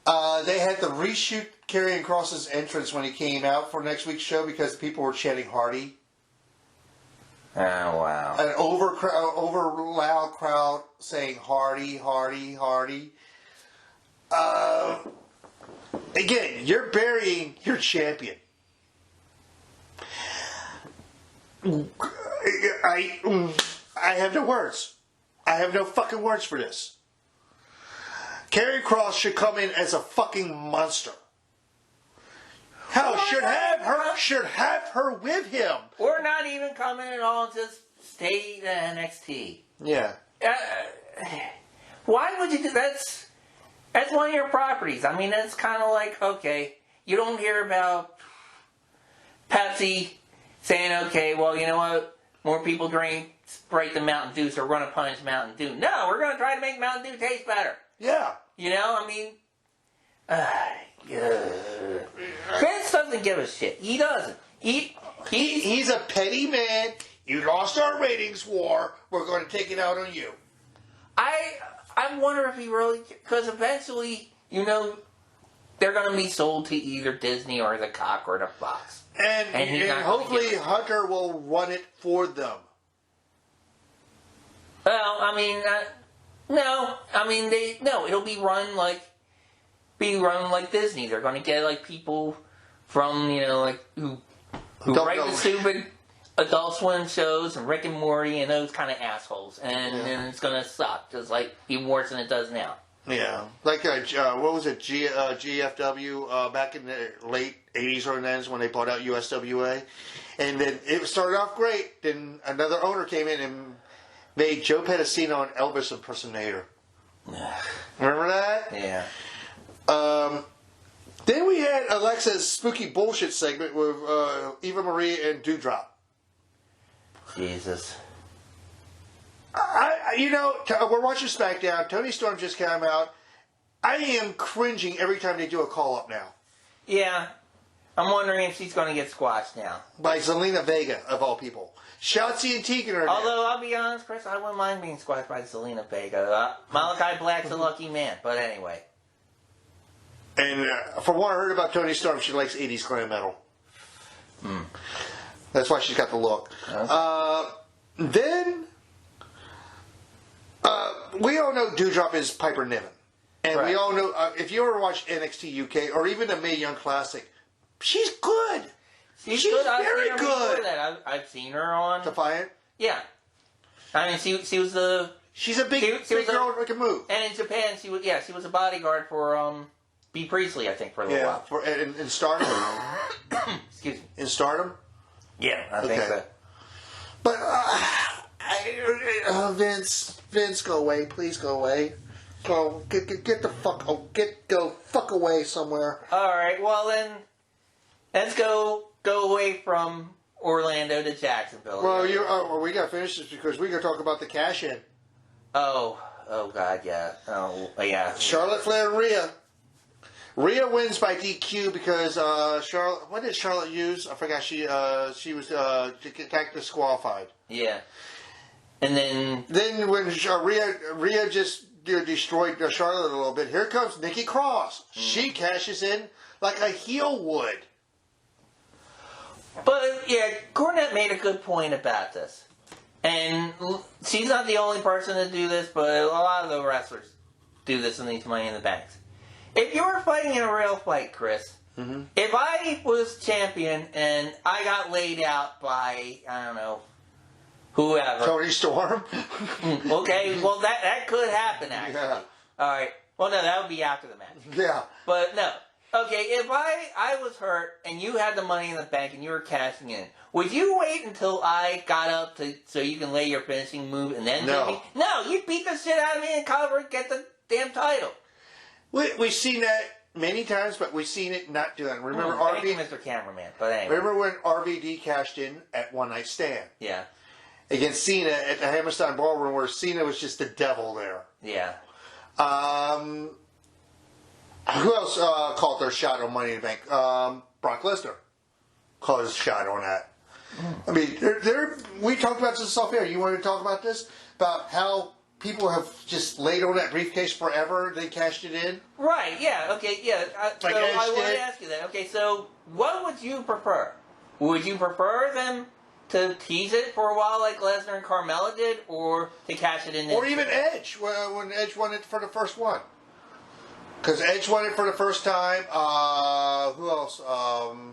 C: They had to reshoot Karrion Kross's entrance when he came out for next week's show because people were chanting Hardy.
B: Oh, wow.
C: An over loud crowd saying Hardy, Hardy, Hardy. Again, you're burying your champion. I have no words. I have no fucking words for this. Karrion Kross should come in as a fucking monster. Hell, should have her with him.
B: Or not even come in at all, just stay to NXT.
C: Yeah.
B: Why would you do that? That's one of your properties. I mean, that's kind of like, okay, you don't hear about Pepsi saying, okay, well, you know what? More people drink Sprite than Mountain Dew, so we're going to punish Mountain Dew. No, we're going to try to make Mountain Dew taste better.
C: Yeah.
B: You know, I mean, Vince doesn't give a shit. He doesn't. He's
C: a petty man. You lost our ratings war. We're going to take it out on you.
B: I wonder if he really, because eventually, you know, they're going to be sold to either Disney or the Cock or the Fox.
C: And hopefully Hunter will run it for them.
B: Well, I mean, it'll be run like Disney. They're going to get like people from, you know, like who write the stupid Adult Swim shows and Rick and Morty and those kind of assholes, and it's going to suck just like even worse than it does now.
C: Yeah, like what was it, GFW back in the late 80s or 90s when they bought out USWA, and then it started off great. Then another owner came in and made Joe Pedicino an Elvis impersonator. Remember that?
B: Yeah.
C: Then we had Alexa's spooky bullshit segment with Eva Marie and Doudrop.
B: Jesus.
C: We're watching SmackDown. Tony Storm just came out. I am cringing every time they do a call-up now.
B: Yeah. I'm wondering if she's going to get squashed now.
C: By Zelina Vega, of all people. Shotzi and Tegan are
B: Although, I'll be honest, Chris, I wouldn't mind being squashed by Zelina Vega. Malachi Black's a lucky man, but anyway.
C: And from what I heard about Tony Storm, she likes 80s glam metal. That's why she's got the look. Okay. Then, we all know Doudrop is Piper Niven. And we all know, if you ever watch NXT UK or even the Mae Young Classic, she's good. She's
B: good.
C: very good.
B: I've seen her on
C: Defiant?
B: Yeah. I mean, she was the...
C: She's a big girl who can move.
B: And in Japan, she was a bodyguard for B. Priestley, I think, for a little while.
C: In Stardom?
B: Excuse me.
C: In Stardom?
B: Yeah, I think so.
C: But, Vince, go away. Please go away. Go, get the fuck away somewhere.
B: Alright, well then, let's go away from Orlando to Jacksonville.
C: Well, we gotta finish this because we gotta talk about the cash-in.
B: Oh God, yeah. Oh, yeah.
C: Charlotte Flair and Rhea. Rhea wins by DQ because Charlotte. What did Charlotte use? I forgot. She was disqualified.
B: Yeah. And then
C: when Rhea just destroyed Charlotte a little bit, here comes Nikki Cross. She cashes in like a heel would.
B: But yeah, Cornette made a good point about this. And she's not the only person to do this, but a lot of the wrestlers do this in these Money in the Banks. If you were fighting in a real fight, Chris, if I was champion and I got laid out by, I don't know, whoever.
C: Tony Storm?
B: Okay, well, that could happen, actually.
C: Yeah.
B: All right. Well, no, that would be after the match.
C: Yeah.
B: But no. Okay, if I was hurt and you had the Money in the Bank and you were cashing in, would you wait until I got up so you can lay your finishing move and then
C: No.
B: beat me? No, you'd beat the shit out of me and cover and get the damn title.
C: We've seen that many times, but we've seen it not done. Remember
B: Thank you, Mr. Cameraman. But anyway.
C: Remember when RVD cashed in at One Night Stand?
B: Yeah.
C: Against Cena at the Hammerstein Ballroom, where Cena was just the devil there.
B: Yeah.
C: Who else called their shot on Money in the Bank? Brock Lesnar called his shot on that. I mean, we talked about this off air. You want to talk about this? About how people have just laid on that briefcase forever, they cashed it in?
B: Right, yeah, okay, yeah. So
C: Like
B: I
C: Edge
B: want
C: did.
B: to ask you that. Okay, so what would you prefer? Would you prefer them to tease it for a while like Lesnar and Carmella did, or to cash it in?
C: Or even Edge, when Edge won it for the first one. Because Edge won it for the first time. Who else?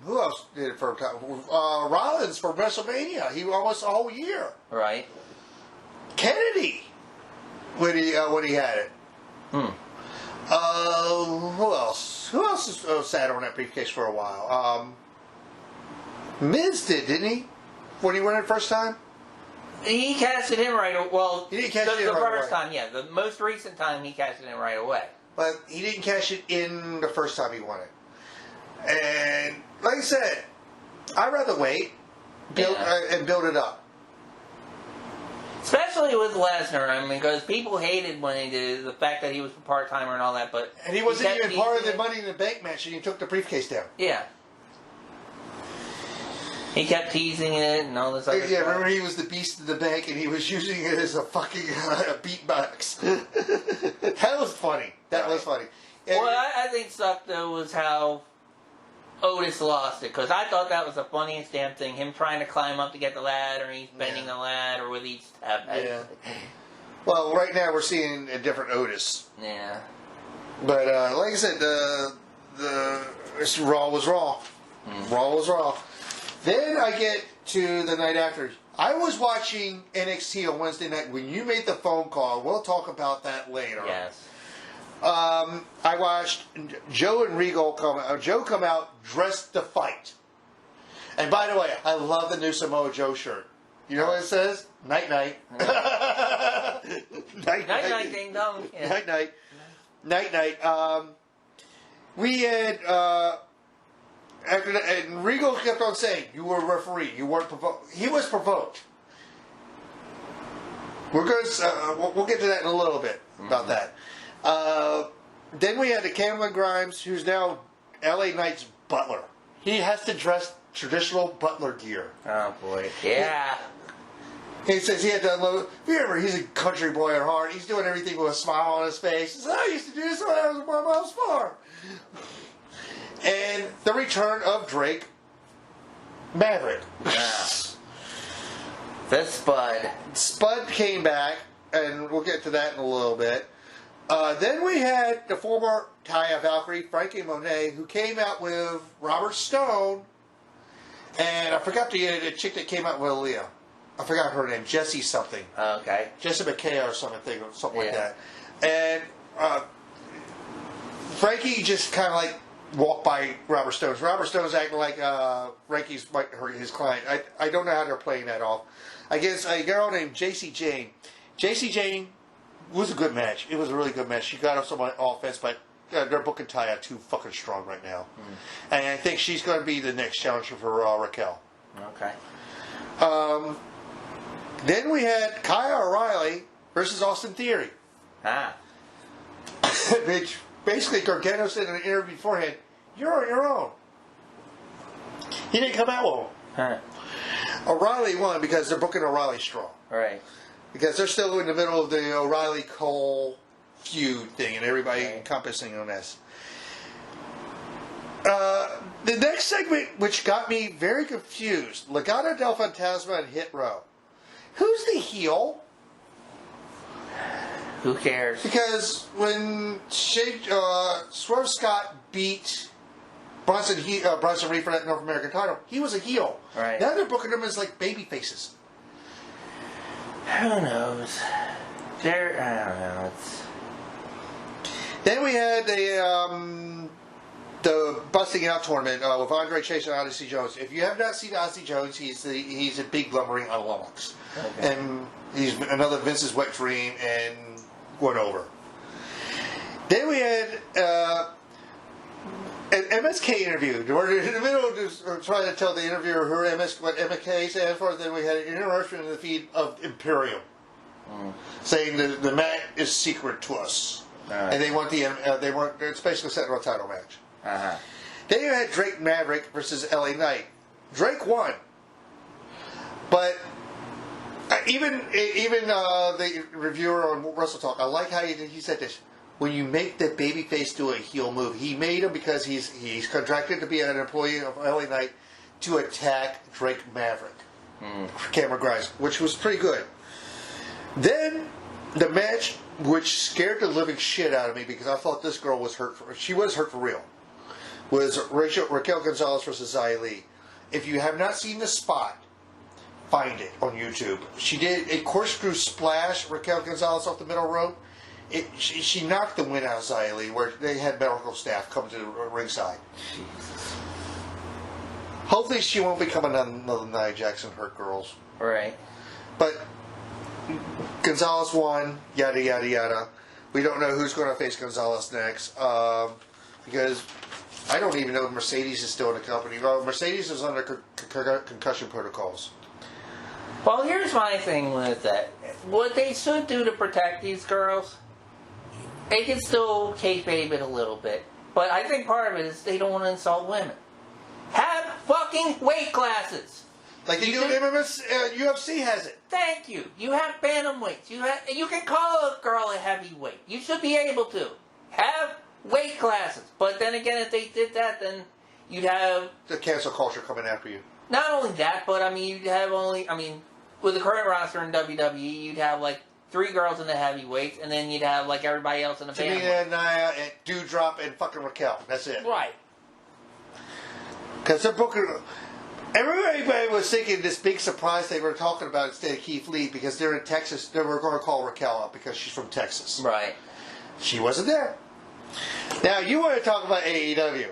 C: Who else did it for a time? Rollins for WrestleMania. He almost a whole year.
B: Right.
C: Kennedy when he had it. Who else? Who else sat on that briefcase for a while? Miz didn't he? When he won it the first time?
B: He cashed it in right away. Well,
C: He didn't cash it in
B: the
C: right
B: first
C: away.
B: time, yeah. The most recent time, he cashed it in right away.
C: But he didn't cash it in the first time he won it. And like I said, I'd rather wait and build it up.
B: Especially with Lesnar, I mean, because people hated when he did the fact that he was a part-timer and all that, but...
C: And he wasn't
B: kept
C: even part of the
B: teasing it.
C: Money in the Bank match, and he took the briefcase down.
B: Yeah. He kept teasing it and all this other
C: Yeah,
B: stuff.
C: remember he was the Beast of the Bank, and he was using it as a fucking beatbox. That was funny. That was funny. And
B: What I think sucked, though, was how Otis lost it, because I thought that was the funniest damn thing. Him trying to climb up to get the ladder, and he's bending the ladder with each step.
C: Yeah. Well, right now we're seeing a different Otis.
B: Yeah.
C: But like I said, Raw was Raw. Raw was Raw. Then I get to the night after. I was watching NXT on Wednesday night when you made the phone call. We'll talk about that later.
B: Yes.
C: I watched Joe and Regal come out. Joe come out dressed to fight. And by the way, I love the new Samoa Joe shirt. You know what it says? Night night. Night
B: Night, ding dong. Yeah.
C: Night night. Night night. We had after that, and Regal kept on saying, "You were a referee. You weren't provoked." He was provoked. We're going to we'll get to that in a little bit about that. Then we had the Cameron Grimes, who's now LA Knight's butler. He has to dress traditional butler gear.
B: Oh, boy. Yeah.
C: He says he had to unload. Remember, he's a country boy at heart. He's doing everything with a smile on his face. He says, I used to do this when I was a 1 miles far. And the return of Drake Maverick.
B: The Spud.
C: Spud came back, and we'll get to that in a little bit. Then we had the former Taya Valkyrie, Frankie Monet, who came out with Robert Stone, and I forgot the chick that came out with Aaliyah. I forgot her name, Jessie something.
B: Okay.
C: Jessie McKay or something like that. And Frankie just kind of like walked by Robert Stone. Robert Stone's acting like Frankie's his client. I don't know how they're playing that off. I guess a girl named JC Jane. JC Jane was a good match. It was a really good match. She got off some offense, but they're booking Taya too fucking strong right now. And I think she's going to be the next challenger for Raquel.
B: Okay.
C: Then we had Kyle O'Reilly versus Austin Theory. Which basically Gargano said in an interview beforehand, you're on your own. He didn't come out with him. O'Reilly won because they're booking O'Reilly strong.
B: Right.
C: Because they're still in the middle of the O'Reilly-Cole feud thing and everybody encompassing on this. The next segment, which got me very confused, Legado del Fantasma and Hit Row. who's the heel?
B: Who cares?
C: Because when Swerve Scott beat Bronson Reed for that North American title, he was a heel.
B: Right.
C: Now they're booking him as like baby faces.
B: Who knows? I don't know.
C: Then we had the Busting Out tournament with Andre Chase and Odyssey Jones. If you have not seen Odyssey Jones, he's a big lumbering on Lummox. Okay. And he's another Vince's wet dream and went over. Then we had an MSK interview. We're in the middle of just trying to tell the interviewer what MSK stands for. Then we had an interruption in the feed of Imperium, saying that the match is secret to us, and they want it's basically setting a title match.
B: Uh-huh.
C: Then you had Drake Maverick versus LA Knight. Drake won, but even the reviewer on Wrestle Talk, I like how he said this. When you make the babyface do a heel move, he made him because he's contracted to be an employee of LA Knight to attack Drake Maverick. Cameron Grimes, which was pretty good. Then the match, which scared the living shit out of me because I thought this girl was hurt. She was hurt for real. Was Raquel Gonzalez versus Xia Li. If you have not seen the spot, find it on YouTube. She did a corkscrew splash, Raquel Gonzalez off the middle rope. She knocked the win out of Xia Li, where they had medical staff come to the ringside. Jesus. Hopefully she won't become another Nia Jackson hurt girls.
B: Right.
C: But Gonzalez won, yada yada yada. We don't know who's going to face Gonzalez next, because I don't even know if Mercedes is still in the company. Well, Mercedes is under concussion protocols.
B: Well, here's my thing with that. What they should do to protect these girls, they can still kayfabe it a little bit. But I think part of it is they don't want to insult women. Have fucking weight classes.
C: Like the UFC has it.
B: Thank you. You have bantamweights. You can call a girl a heavyweight. You should be able to. Have weight classes. But then again, if they did that, then you'd have
C: the cancel culture coming after you.
B: Not only that, but you'd have with the current roster in WWE, you'd have like 3 girls in the heavyweights, and then you'd have like everybody else in the
C: Tamina, Nia, and Doudrop, and fucking Raquel. That's it.
B: Right.
C: Because they're booking. Everybody was thinking this big surprise they were talking about instead of Keith Lee because they're in Texas. They were going to call Raquel up because she's from Texas.
B: Right.
C: She wasn't there. Now you want to talk about AEW?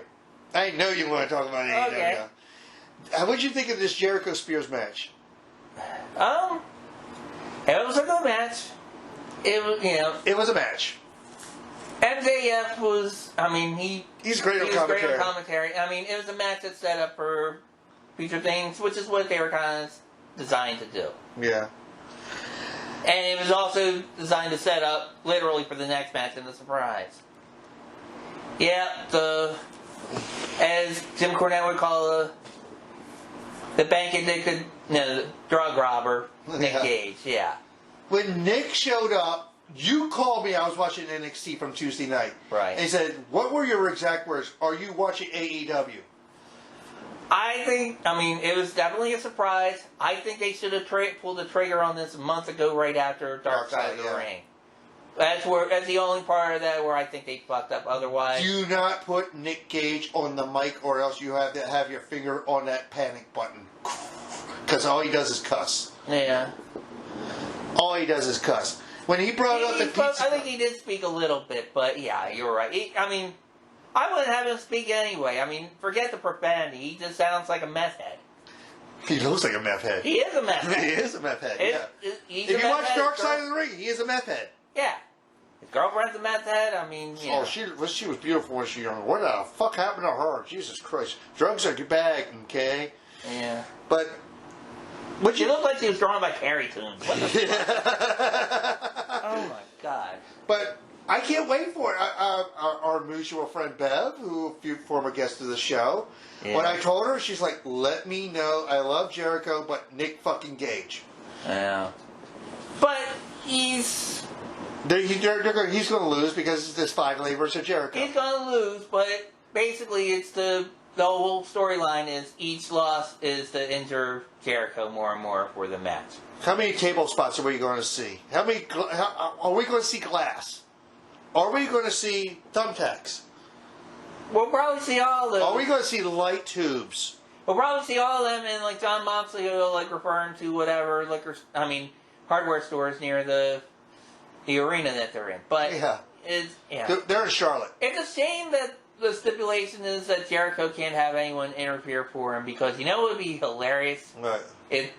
C: I know you want to talk about AEW.
B: Okay.
C: What did you think of this Jericho Spears match?
B: It was a good match.
C: It was a match.
B: MJF was,
C: he's great on commentary.
B: It was a match that's set up for future things, which is what they were kind of designed to do.
C: Yeah.
B: And it was also designed to set up literally for the next match and the surprise. Yeah, as Jim Cornette would call the bank addicted, the drug robber, Nick Gage, yeah.
C: When Nick showed up, you called me, I was watching NXT from Tuesday night.
B: Right.
C: And he said, what were your exact words? Are you watching AEW?
B: I think, it was definitely a surprise. I think they should have pulled the trigger on this a month ago right after Dark Side of the Ring. That's the only part of that where I think they fucked up. Otherwise,
C: do not put Nick Gage on the mic, or else you have to have your finger on that panic button. Because all he does is cuss.
B: Yeah.
C: All he does is cuss. When he brought up the pizza,
B: I think he did speak a little bit, but yeah, you're right. I wouldn't have him speak anyway. Forget the profanity. He just sounds like a meth head.
C: He looks like a meth head.
B: He is a meth head.
C: He is a meth head. Yeah.
B: If
C: you watch Dark Side of the Ring, he is a meth head.
B: Yeah. His girlfriend's a meth head.
C: Oh, she was beautiful when she was young. What the fuck happened to her? Jesus Christ. Drugs are bad, okay?
B: Yeah.
C: But
B: she looked like she was drawn by Carrie Tunes. What the fuck? Oh my God.
C: But I can't wait for it. Our mutual friend Bev, who a former guest of the show, when I told her, she's like, let me know. I love Jericho, but Nick fucking Gage.
B: Yeah. But he's
C: going to lose because it's this 5 labors of Jericho.
B: He's going to lose, but basically it's to the whole storyline is each loss is to injure Jericho more and more for the match.
C: How many table spots are we going to see? Are we going to see glass? Are we going to see thumbtacks?
B: We'll probably see all of them.
C: Are we going to see light tubes?
B: We'll probably see all of them, and like John Moxley will like referring to whatever hardware stores near the arena that they're in. But
C: they're in Charlotte.
B: It's a shame that the stipulation is that Jericho can't have anyone interfere for him, because you know it would be hilarious if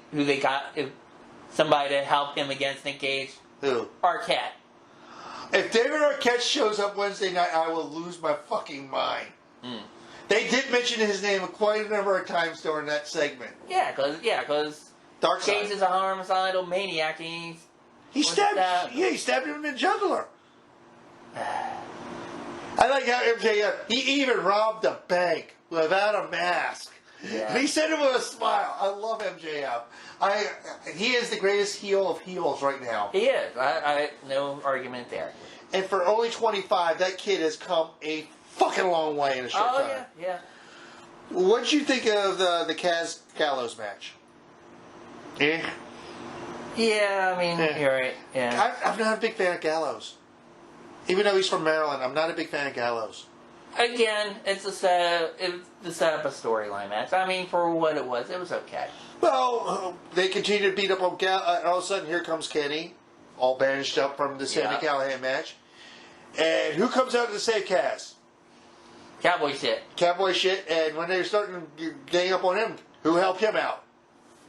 B: somebody to help him against Nick Gage.
C: Who?
B: Arquette.
C: If David Arquette shows up Wednesday night, I will lose my fucking mind. They did mention his name quite a number of times during that segment.
B: Yeah, because Gage is a homicidal maniac, and he stabbed
C: him in the jugular. I like how MJF, he even robbed a bank without a mask. Yeah. And he said it with a smile. I love MJF. He is the greatest heel of heels right now.
B: He is. I no argument there.
C: And for only 25, that kid has come a fucking long way in a short time.
B: Oh, yeah.
C: What'd you think of the Kaz Gallows match?
B: Yeah, I mean, you're right. Yeah.
C: I'm not a big fan of Gallows. Even though he's from Maryland, I'm not a big fan of Gallows.
B: Again, it's the set up a storyline match. I mean, for what it was okay.
C: Well, they continue to beat up on and all of a sudden, here comes Kenny, all bandaged up from the Sami Callihan match. And who comes out to save Kaz?
B: Cowboy shit. And when they're starting to gang up on him, who helped him out?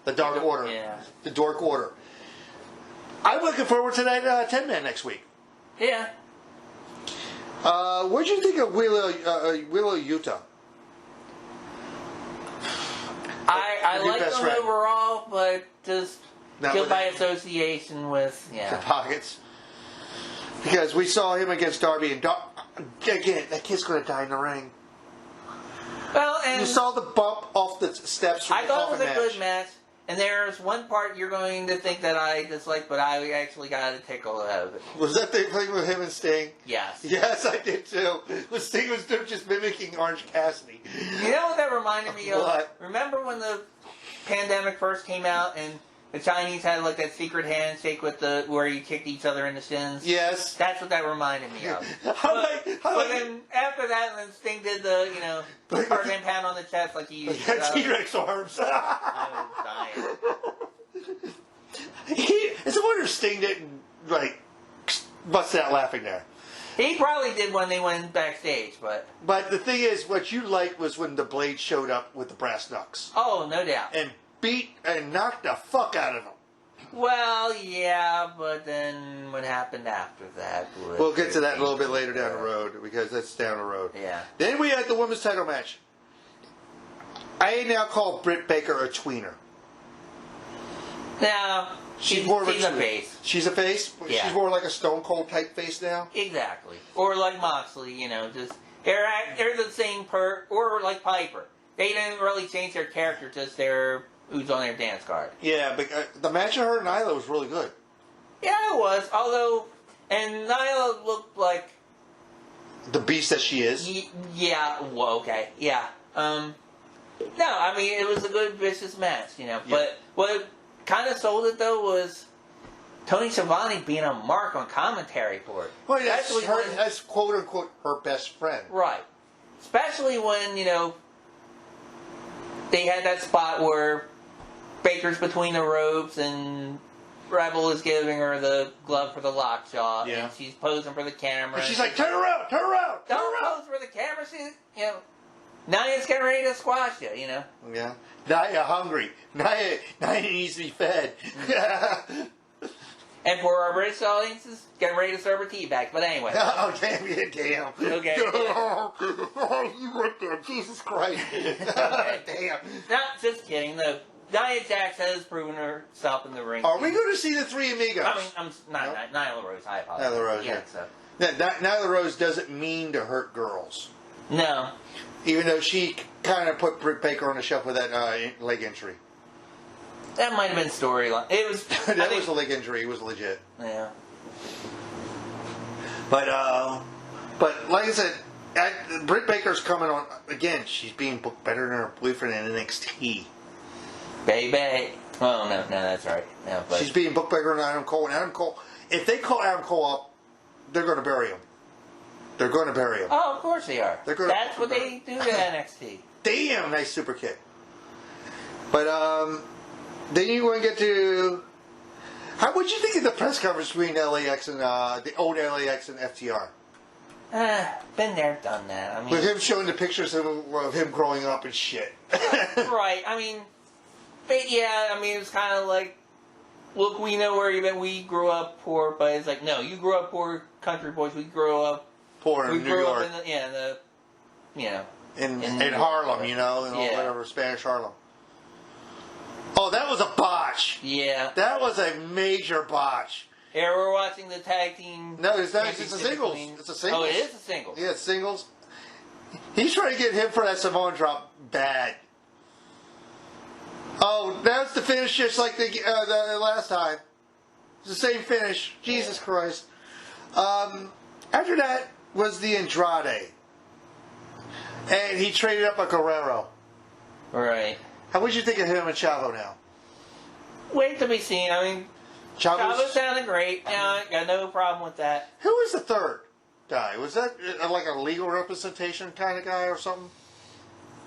B: The Dark Order.
C: Yeah. The Dark Order. I'm looking forward to that 10-man next week.
B: Yeah.
C: What did you think of Wheeler Yuta?
B: I like him overall, but just guilt by association with
C: the Pockets. Because we saw him against Darby, and again, that kid's going to die in the ring.
B: Well, and
C: you saw the bump off the steps from the
B: thought it was a good match. And there's one part you're going to think that I dislike, but I actually got a tickle out of it.
C: Was that the thing with him and Sting?
B: Yes.
C: Yes, I did too. Sting was just mimicking Orange Cassidy.
B: You know what that reminded me of?
C: What?
B: Remember when the pandemic first came out and the Chinese had like that secret handshake with where you kicked each other in the shins?
C: Yes.
B: That's what that reminded me of. But then after that, then Sting did the, Tarzan pound on the chest like he used to.
C: T-Rex arms.
B: I was dying.
C: It's a wonder Sting didn't, bust out laughing there.
B: He probably did when they went backstage, but...
C: But the thing is, what you liked was when the Blade showed up with the brass knucks.
B: Oh, no doubt.
C: And beat and knocked the fuck out of him.
B: Well, yeah, but then what happened after that?
C: We'll get to that a little bit later down the road, because that's down the road.
B: Yeah.
C: Then we had the women's title match. I now call Britt Baker a tweener.
B: No, she's a face.
C: She's a face?
B: Yeah.
C: She's more like a Stone Cold type face now?
B: Exactly. Or like Moxley, just... They're the same or like Piper. They didn't really change their character, just who's on their dance card.
C: Yeah, but the match of her and Nyla was really good.
B: Yeah, it was. Although, and Nyla looked like...
C: the beast that she is?
B: Yeah, well, okay. Yeah. No, I mean, it was a good, vicious match,
C: Yep.
B: But what kind of sold it, though, was Tony Schiavone being a mark on commentary for it.
C: Well, that's quote-unquote her best friend.
B: Right. Especially when, they had that spot where Baker's between the ropes and Rebel is giving her the glove for the lockjaw.
C: Yeah.
B: And she's posing for the camera.
C: And she's like, turn around, turn around, turn
B: Don't
C: around.
B: pose for the camera. She's, Nia's getting ready to squash you,
C: Yeah. Nia hungry. Nia needs to be fed.
B: And for our British audiences, getting ready to serve her tea back. But anyway.
C: Oh, damn you, damn.
B: Okay.
C: You went there, Jesus Christ. Damn.
B: No, just kidding. No. Nia Jax has proven herself in the ring.
C: Are we going to see the Three Amigos?
B: I mean, Nyla Rose, I apologize.
C: Nyla Rose, yeah.
B: So.
C: Nyla Rose doesn't mean to hurt girls.
B: No.
C: Even though she kind of put Britt Baker on the shelf with that leg injury.
B: That might have been storyline. It was.
C: That was a leg injury. It was legit.
B: Yeah.
C: But like I said, Britt Baker's coming on again. She's being booked better than her boyfriend in NXT.
B: Baby. Oh no, that's right. No, but
C: She's being booked better than Adam Cole. And Adam Cole, if they call Adam Cole up, they're going to bury him. They're going to bury him.
B: oh, of course they are. That's what they do to NXT.
C: Damn, nice super kick. But then you want to get to. What'd you think of the press conference between LAX and the old LAX and FTR?
B: Been there, done that. I mean,
C: With him showing the pictures of him growing up and shit.
B: right. I mean, but yeah. I mean, it was kind of like, look, we know where you've been. We grew up poor, but it's like, no, you grew up poor, country boys. We grew up
C: Poor in New York.
B: Up in
C: Harlem, you know, whatever, Spanish Harlem. Oh, that was a botch.
B: Yeah.
C: That was a major botch.
B: Yeah, we're watching the tag team.
C: No, it's not. It's a singles. It's a singles.
B: Oh, it is a singles.
C: Yeah, it's singles. He's trying to get him for that Samoan drop bad. Oh, that's the finish just like the last time. It's the same finish. Jesus Christ. After that was the Andrade. And he traded up a Guerrero.
B: Right.
C: How would you think of him and Chavo now?
B: Wait to be seen. I mean, Chavo sounded great. Yeah, got no problem with that.
C: Who was the third guy? Was that like a legal representation kind of guy or something?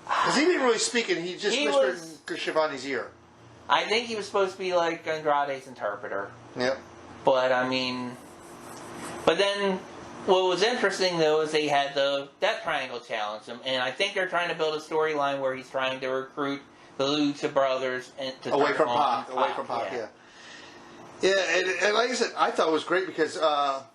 C: Because he didn't really speak it. He just whispered in Shivani's ear.
B: I think he was supposed to be like Andrade's interpreter.
C: Yep.
B: But, I mean... But then, what was interesting, though, is they had the Death Triangle challenge him. And I think they're trying to build a storyline where he's trying to recruit the Lucha Brothers to
C: away from Pac. Away from Pac, yeah. Yeah, and like I said, I thought it was great because Alex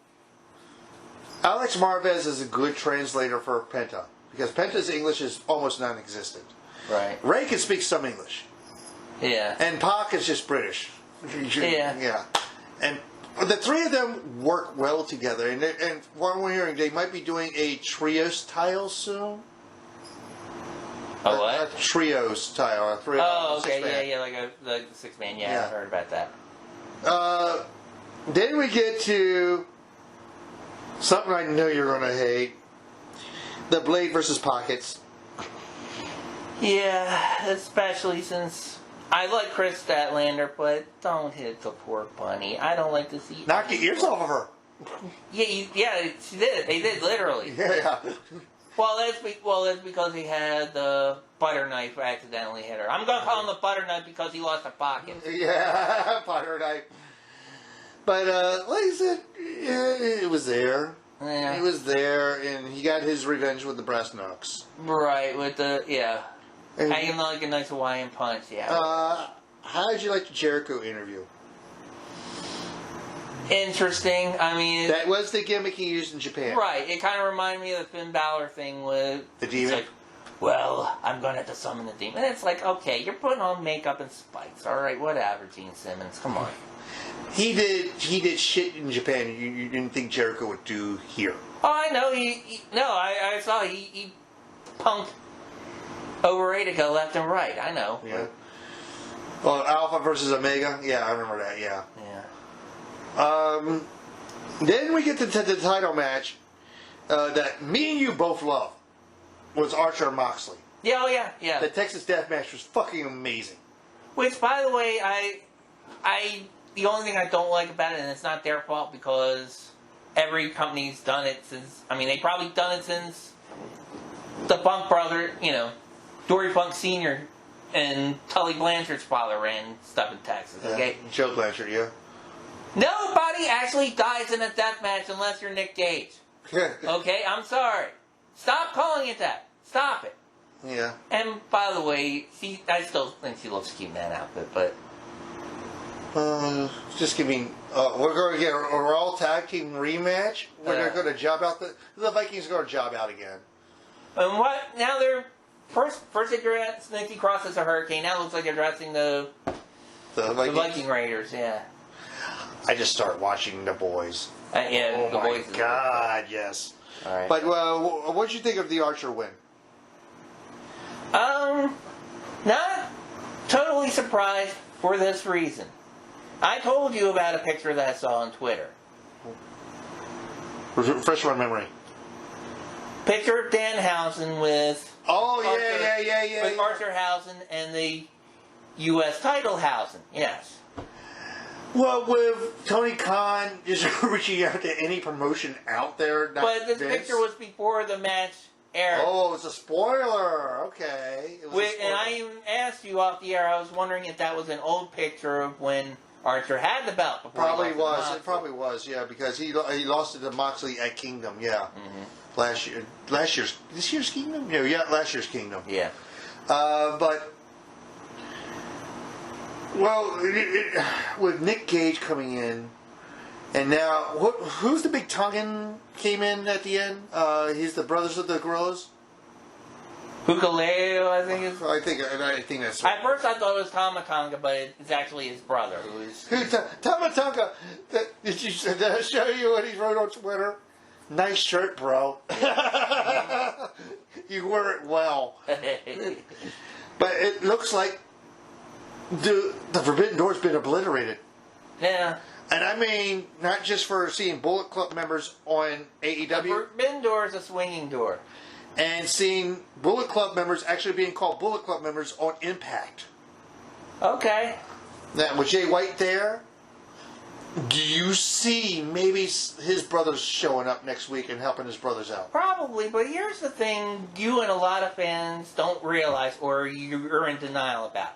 C: Marvez is a good translator for Penta. Because Penta's English is almost non-existent.
B: Right.
C: Ray can speak some English.
B: Yeah.
C: And Pac is just British.
B: Yeah.
C: Yeah. And the three of them work well together. And what we're hearing, they might be doing a trios tile soon.
B: A what?
C: A trios tile.
B: Oh, okay. Yeah, like a 6-man. Yeah, I've heard about that.
C: Then we get to something I know you're going to hate. The Blade versus Pockets.
B: Yeah, especially since I like Chris Statlander, but don't hit the poor bunny. I don't like to see...
C: Knock your ears off of her.
B: Yeah, she did. They did, literally.
C: Yeah.
B: Well, that's because he had the butter knife accidentally hit her. I'm going to call him the butter knife because he lost a pocket.
C: Yeah, butter knife. But, like I said, it was there.
B: Yeah.
C: He was there, and he got his revenge with the breast knocks.
B: Right, with the, hanging like a nice Hawaiian punch,
C: how did you like the Jericho interview?
B: Interesting. I mean...
C: That was the gimmick he used in Japan.
B: Right. It kind of reminded me of the Finn Balor thing with...
C: The demon?
B: Like, well, I'm going to have to summon the demon. And it's like, okay, you're putting on makeup and spikes. All right, whatever, Gene Simmons. Come on.
C: He did shit in Japan you didn't think Jericho would do here.
B: Oh, I know. I saw he punked Overratica left and right. I know.
C: Yeah. Well, Alpha versus Omega. Yeah, I remember that. Yeah. Then we get to the title match that me and you both love. Was Archer and Moxley.
B: Yeah, oh yeah.
C: The Texas Death Match was fucking amazing.
B: Which, by the way, the only thing I don't like about it, and it's not their fault because every company's done it since, I mean, they've probably done it since the Funk brother, Dory Funk Sr. and Tully Blanchard's father ran stuff in Texas, okay?
C: Joe Blanchard, yeah.
B: Nobody actually dies in a death match unless you're Nick Gage. Okay, I'm sorry. Stop calling it that. Stop it.
C: Yeah.
B: And by the way, I still think she looks cute in that outfit, but...
C: just give me... we're going to get a Raw Tag Team rematch. We're going to job out the Vikings are going to job out again.
B: And what? Now they're... First they dressed Nikki Cross as a Hurricane. Now it looks like they're dressing the Viking Raiders, yeah.
C: I just started watching The Boys.
B: Yeah, The Boys.
C: Oh my God, yes.
B: All right.
C: But what did you think of the Archer win?
B: Not totally surprised for this reason. I told you about a picture that I saw on Twitter.
C: Refresh my memory.
B: picture of Danhausen with
C: Oh,
B: Arthur,
C: yeah.
B: with Arthur Hausen and the U.S. title Hausen. Yes.
C: Well, with Tony Khan just reaching out to any promotion out there, not
B: But this
C: Vince.
B: picture was before the match aired.
C: Oh, it's a spoiler. Okay. It was a spoiler.
B: And I even asked you off the air, I was wondering if that was an old picture of when Arthur had the belt before.
C: Probably
B: he lost
C: was.
B: to Moxley.
C: It probably was, yeah, because he lost it to Moxley at Kingdom, yeah.
B: Mm-hmm.
C: This year's Kingdom? Yeah, last year's Kingdom.
B: Yeah.
C: But, well, with Nick Gage coming in, and now, who's the big Tongan came in at the end? He's the Brothers of the Gorillas?
B: Hukaleo, I think is.
C: I think that's right.
B: At first I thought it was Tamatonga, but it's actually his brother who is.
C: Tamatonga, did I show you what he wrote on Twitter? Nice shirt, bro. You wear it well. But it looks like the Forbidden Door's been obliterated.
B: Yeah.
C: And I mean, not just for seeing Bullet Club members on AEW.
B: The Forbidden Door is a swinging door.
C: And seeing Bullet Club members actually being called Bullet Club members on Impact.
B: Okay.
C: Now, with Jay White there, do you see maybe his brothers showing up next week and helping his brothers out?
B: Probably, but here's the thing you and a lot of fans don't realize or you're in denial about.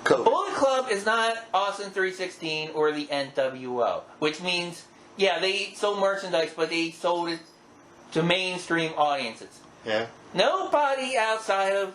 C: Cool.
B: The Bullet Club is not Austin 316 or the NWO, which means, yeah, they sold merchandise, but they sold it to mainstream audiences.
C: Yeah.
B: Nobody outside of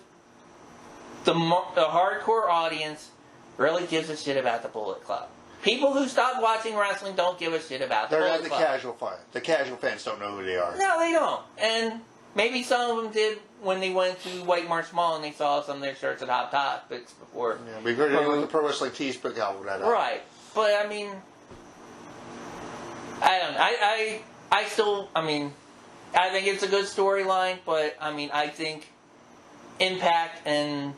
B: the hardcore audience really gives a shit about the Bullet Club. People who stopped watching wrestling don't give a shit about the
C: They're
B: Bullet
C: not the
B: Club.
C: casual fan. The casual fans don't know who they are.
B: No, they don't. And maybe some of them did when they went to White Marsh Mall and they saw some of their shirts at Hot Topics before.
C: Yeah, we heard it with the Pro Wrestling Tees book out with that.
B: Right. But, I mean, I don't know. I think it's a good storyline, but, I mean, I think Impact and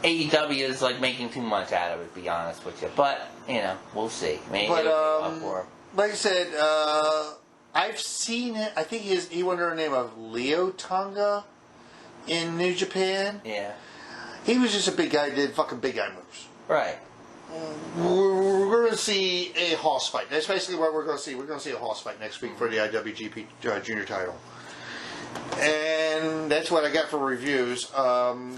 B: AEW is, like, making too much out of it, to be honest with you. But, you know, we'll see. Maybe
C: but,
B: it'll come up for him.
C: like I said, I've seen it. I think he went under the name of Leo Tonga in New Japan.
B: Yeah.
C: He was just a big guy, did fucking big guy moves.
B: Right.
C: We're going to see a hoss fight. That's basically what we're going to see. We're going to see a hoss fight next week for the IWGP Junior title. And that's what I got for reviews. The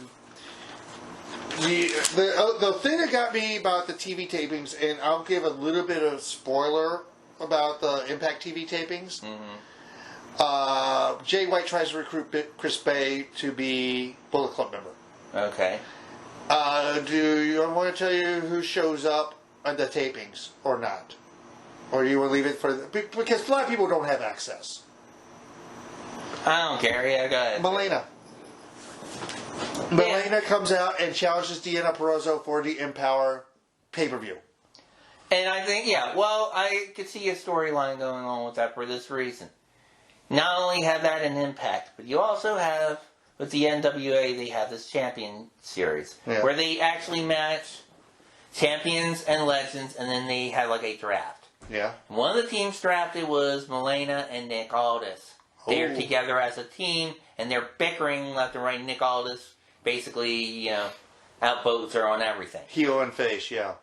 C: thing that got me about the TV tapings, and I'll give a little bit of spoiler about the Impact TV tapings. Mm-hmm. Jay White tries to recruit Chris Bay to be Bullet Club member.
B: Okay.
C: Do you want to tell you who shows up at the tapings or not? Or do you want to leave it for... Because a lot of people don't have access.
B: I don't care. Yeah, go ahead.
C: Melena. Melena comes out and challenges Deanna Perozzo for the Empower pay-per-view.
B: And I think, yeah, well, I could see a storyline going on with that for this reason. Not only have that an Impact, but you also have, with the NWA, they have this Champion Series, where they actually match champions and legends, and then they have like a draft.
C: Yeah.
B: One of the teams drafted was Melena and Nick Aldis. They're together as a team, and they're bickering left and right. Nick Aldis basically, you know, outvotes her on everything.
C: Heel and face, yeah.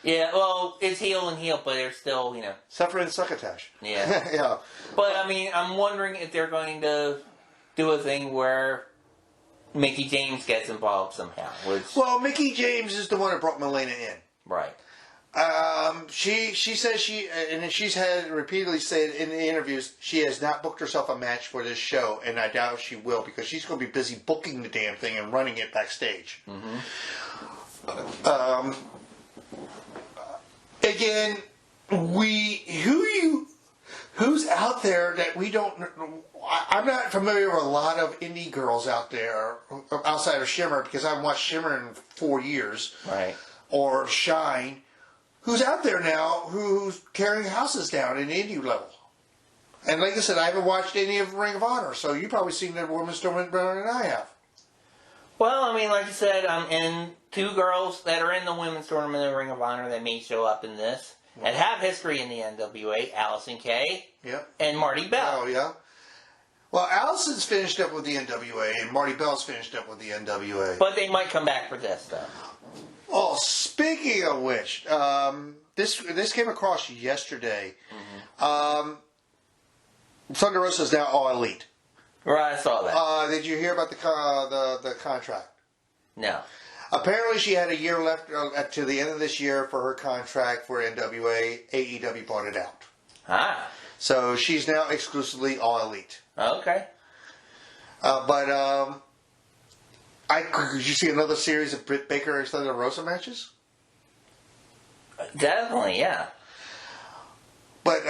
B: Yeah, well, it's heel and heel, but they're still, you know...
C: Suffer and succotash.
B: Yeah.
C: Yeah.
B: But, I mean, I'm wondering if they're going to do a thing where Mickie James gets involved somehow.
C: Well, Mickie James is the one that brought Melena in.
B: Right.
C: She says and she's had repeatedly said in the interviews, she has not booked herself a match for this show, and I doubt she will, because she's going to be busy booking the damn thing and running it backstage. Mm-hmm. Again, who's out there that we don't... I'm not familiar with a lot of indie girls out there outside of Shimmer, because I haven't watched Shimmer in 4 years.
B: Right.
C: Or Shine. Who's out there now who's carrying houses down in the indie level. And like I said, I haven't watched any of Ring of Honor, so you've probably seen the women's tournament better than I have.
B: Well, I mean, like I said, and two girls that are in the women's tournament of Ring of Honor that may show up in this and have history in the NWA, Allison Kay and Marty Bell.
C: Oh, yeah. Well, Allison's finished up with the NWA, and Marty Bell's finished up with the NWA.
B: But they might come back for this, though.
C: Oh, speaking of which, this came across yesterday. Thunder Rosa is now All Elite.
B: Right, I saw that.
C: Did you hear about the contract?
B: No.
C: Apparently, she had a year left to the end of this year for her contract for NWA. AEW bought it out.
B: Ah.
C: So she's now exclusively All Elite.
B: Okay.
C: Could you see another series of Britt Baker and Thunder Rosa matches?
B: Definitely, yeah.
C: But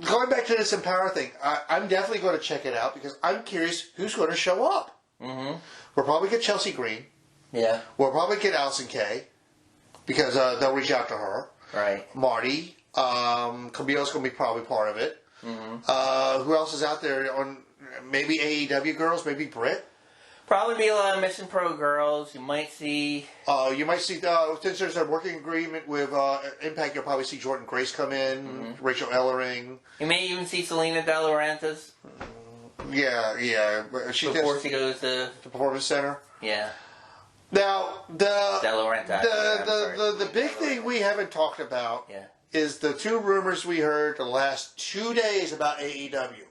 C: going back to this Empower thing, I'm definitely going to check it out because I'm curious who's going to show up. Mm-hmm. We'll probably get Chelsea Green.
B: Yeah.
C: We'll probably get Allison Kay because they'll reach out to her.
B: Right.
C: Marty. Camille's going to be probably part of it. Mm-hmm. Who else is out there? On maybe AEW girls, maybe Britt.
B: Probably be a lot of Mission Pro girls. You might see.
C: Since there's a working agreement with Impact, you'll probably see Jordan Grace come in, Rachel Ellering.
B: You may even see Selena De Laurentiis.
C: Yeah.
B: Before she goes to
C: the Performance Center.
B: Yeah.
C: Now the big thing we haven't talked about is the two rumors we heard the last 2 days about AEW.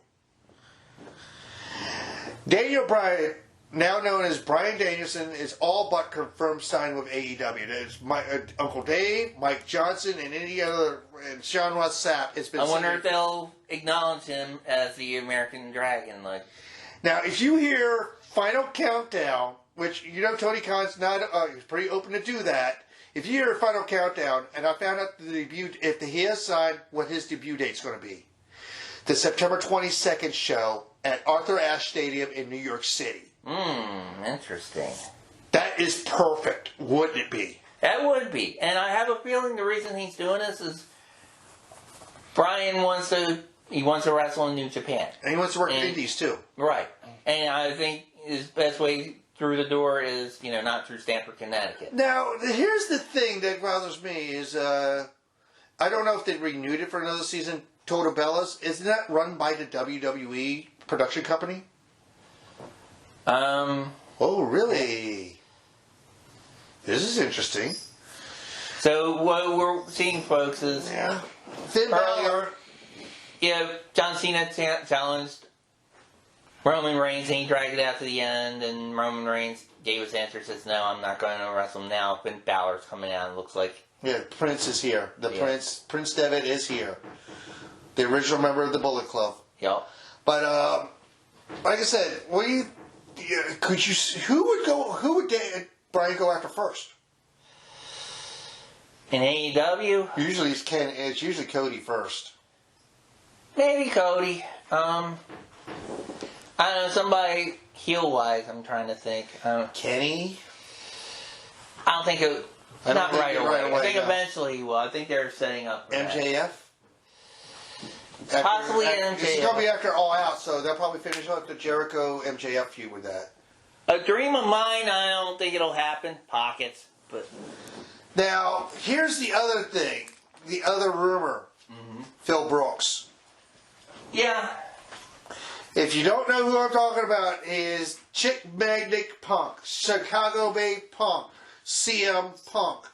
C: Daniel Bryan, now known as Bryan Danielson, is all but confirmed signing with AEW. There's Uncle Dave, Mike Johnson, and any other, and Sean Ross Sapp. It's been.
B: I wonder if they'll acknowledge him as the American Dragon. Like,
C: now, if you hear Final Countdown, which Tony Khan's not, he's pretty open to do that. If you hear Final Countdown, and I found out the debut, if he has signed, what his debut date's going to be, the September 22nd show at Arthur Ashe Stadium in New York City.
B: Interesting.
C: That is perfect, wouldn't it be?
B: That would be. And I have a feeling the reason he's doing this is Brian wants to wrestle in New Japan.
C: And he wants to work in Indies, too.
B: Right. And I think his best way through the door is, not through Stamford, Connecticut.
C: Now, here's the thing that bothers me is, I don't know if they renewed it for another season. Total Bellas, isn't that run by the WWE production company? Oh, really? This is interesting.
B: So what we're seeing, folks, is
C: Finn Balor.
B: John Cena challenged Roman Reigns, and he dragged it out to the end, and Roman Reigns gave his answer, says, no, I'm not going to wrestle him now. Finn Balor's coming out, it looks like.
C: Yeah, Prince is here. Prince Devitt is here. The original member of the Bullet Club.
B: Yep.
C: But, like I said, who would Brian go after first?
B: In AEW?
C: Usually it's usually Cody first.
B: Maybe Cody. I don't know, somebody heel-wise, I'm trying to think.
C: Kenny?
B: I don't think it... Not right away. I think
C: no.
B: Eventually he will. I think they're setting up for
C: MJF?
B: Possibly MJF.
C: This is going to be after All Out, so they'll probably finish up the Jericho-MJF feud with that.
B: A dream of mine, I don't think it'll happen. Pockets, but...
C: Now, here's the other thing. The other rumor. Phil Brooks.
B: Yeah.
C: If you don't know who I'm talking about, is Chick Magnet Punk, Chicago Bay Punk, CM Punk.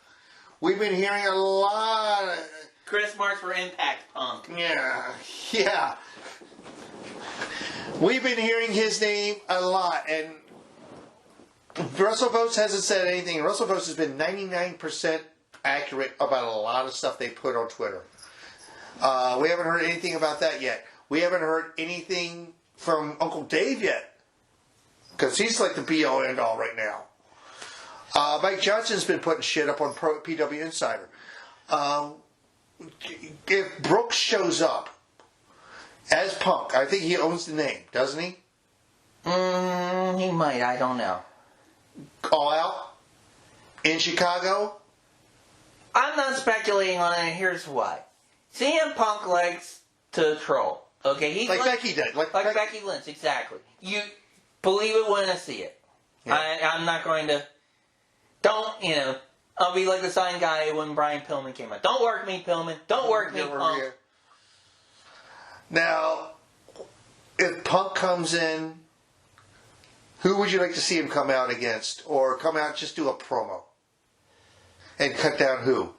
C: We've been hearing a lot of...
B: Chris Marks for Impact Punk.
C: Yeah. We've been hearing his name a lot, and WrestleVotes hasn't said anything. WrestleVotes has been 99% accurate about a lot of stuff they put on Twitter. We haven't heard anything about that yet. We haven't heard anything from Uncle Dave yet, because he's like the be-all end-all right now. Mike Johnson's been putting shit up on PW Insider. If Brooks shows up as Punk, I think he owns the name, doesn't he?
B: He might. I don't know.
C: All Out in Chicago?
B: I'm not speculating on it. Here's why. CM Punk likes to troll. Okay, he's
C: like Becky did.
B: Like Becky Lynch, exactly. You believe it when I see it. Yeah. I'm not going to... I'll be like the sign guy when Brian Pillman came out. Don't work me, Pillman. Don't work me, Punk.
C: Now, if Punk comes in, who would you like to see him come out against? Or come out just do a promo? And cut down who?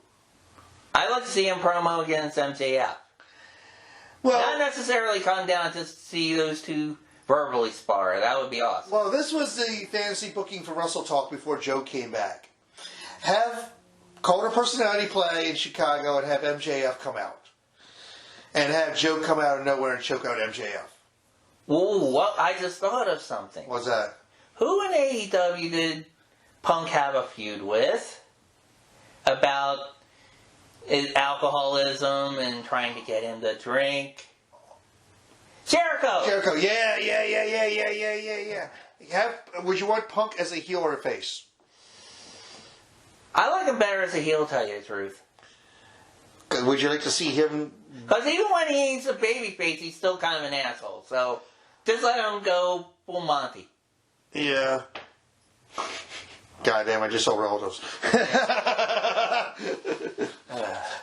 B: I'd like to see him promo against MJF.
C: Well,
B: not necessarily come down to see those two verbally spar. That would be awesome.
C: Well, this was the fantasy booking for Russell Talk before Joe came back. Have Cult of Personality play in Chicago and have MJF come out. And have Joe come out of nowhere and choke out MJF.
B: Ooh, well, I just thought of something.
C: What's that?
B: Who in AEW did Punk have a feud with about his alcoholism and trying to get him to drink? Jericho!
C: Jericho, yeah. Would you want Punk as a heel or a face?
B: I like him better as a heel, tell you the truth.
C: Would you like to see him?
B: Because even when he ain't a babyface, he's still kind of an asshole. So just let him go full Monty.
C: Yeah. God damn, I just saw relatives.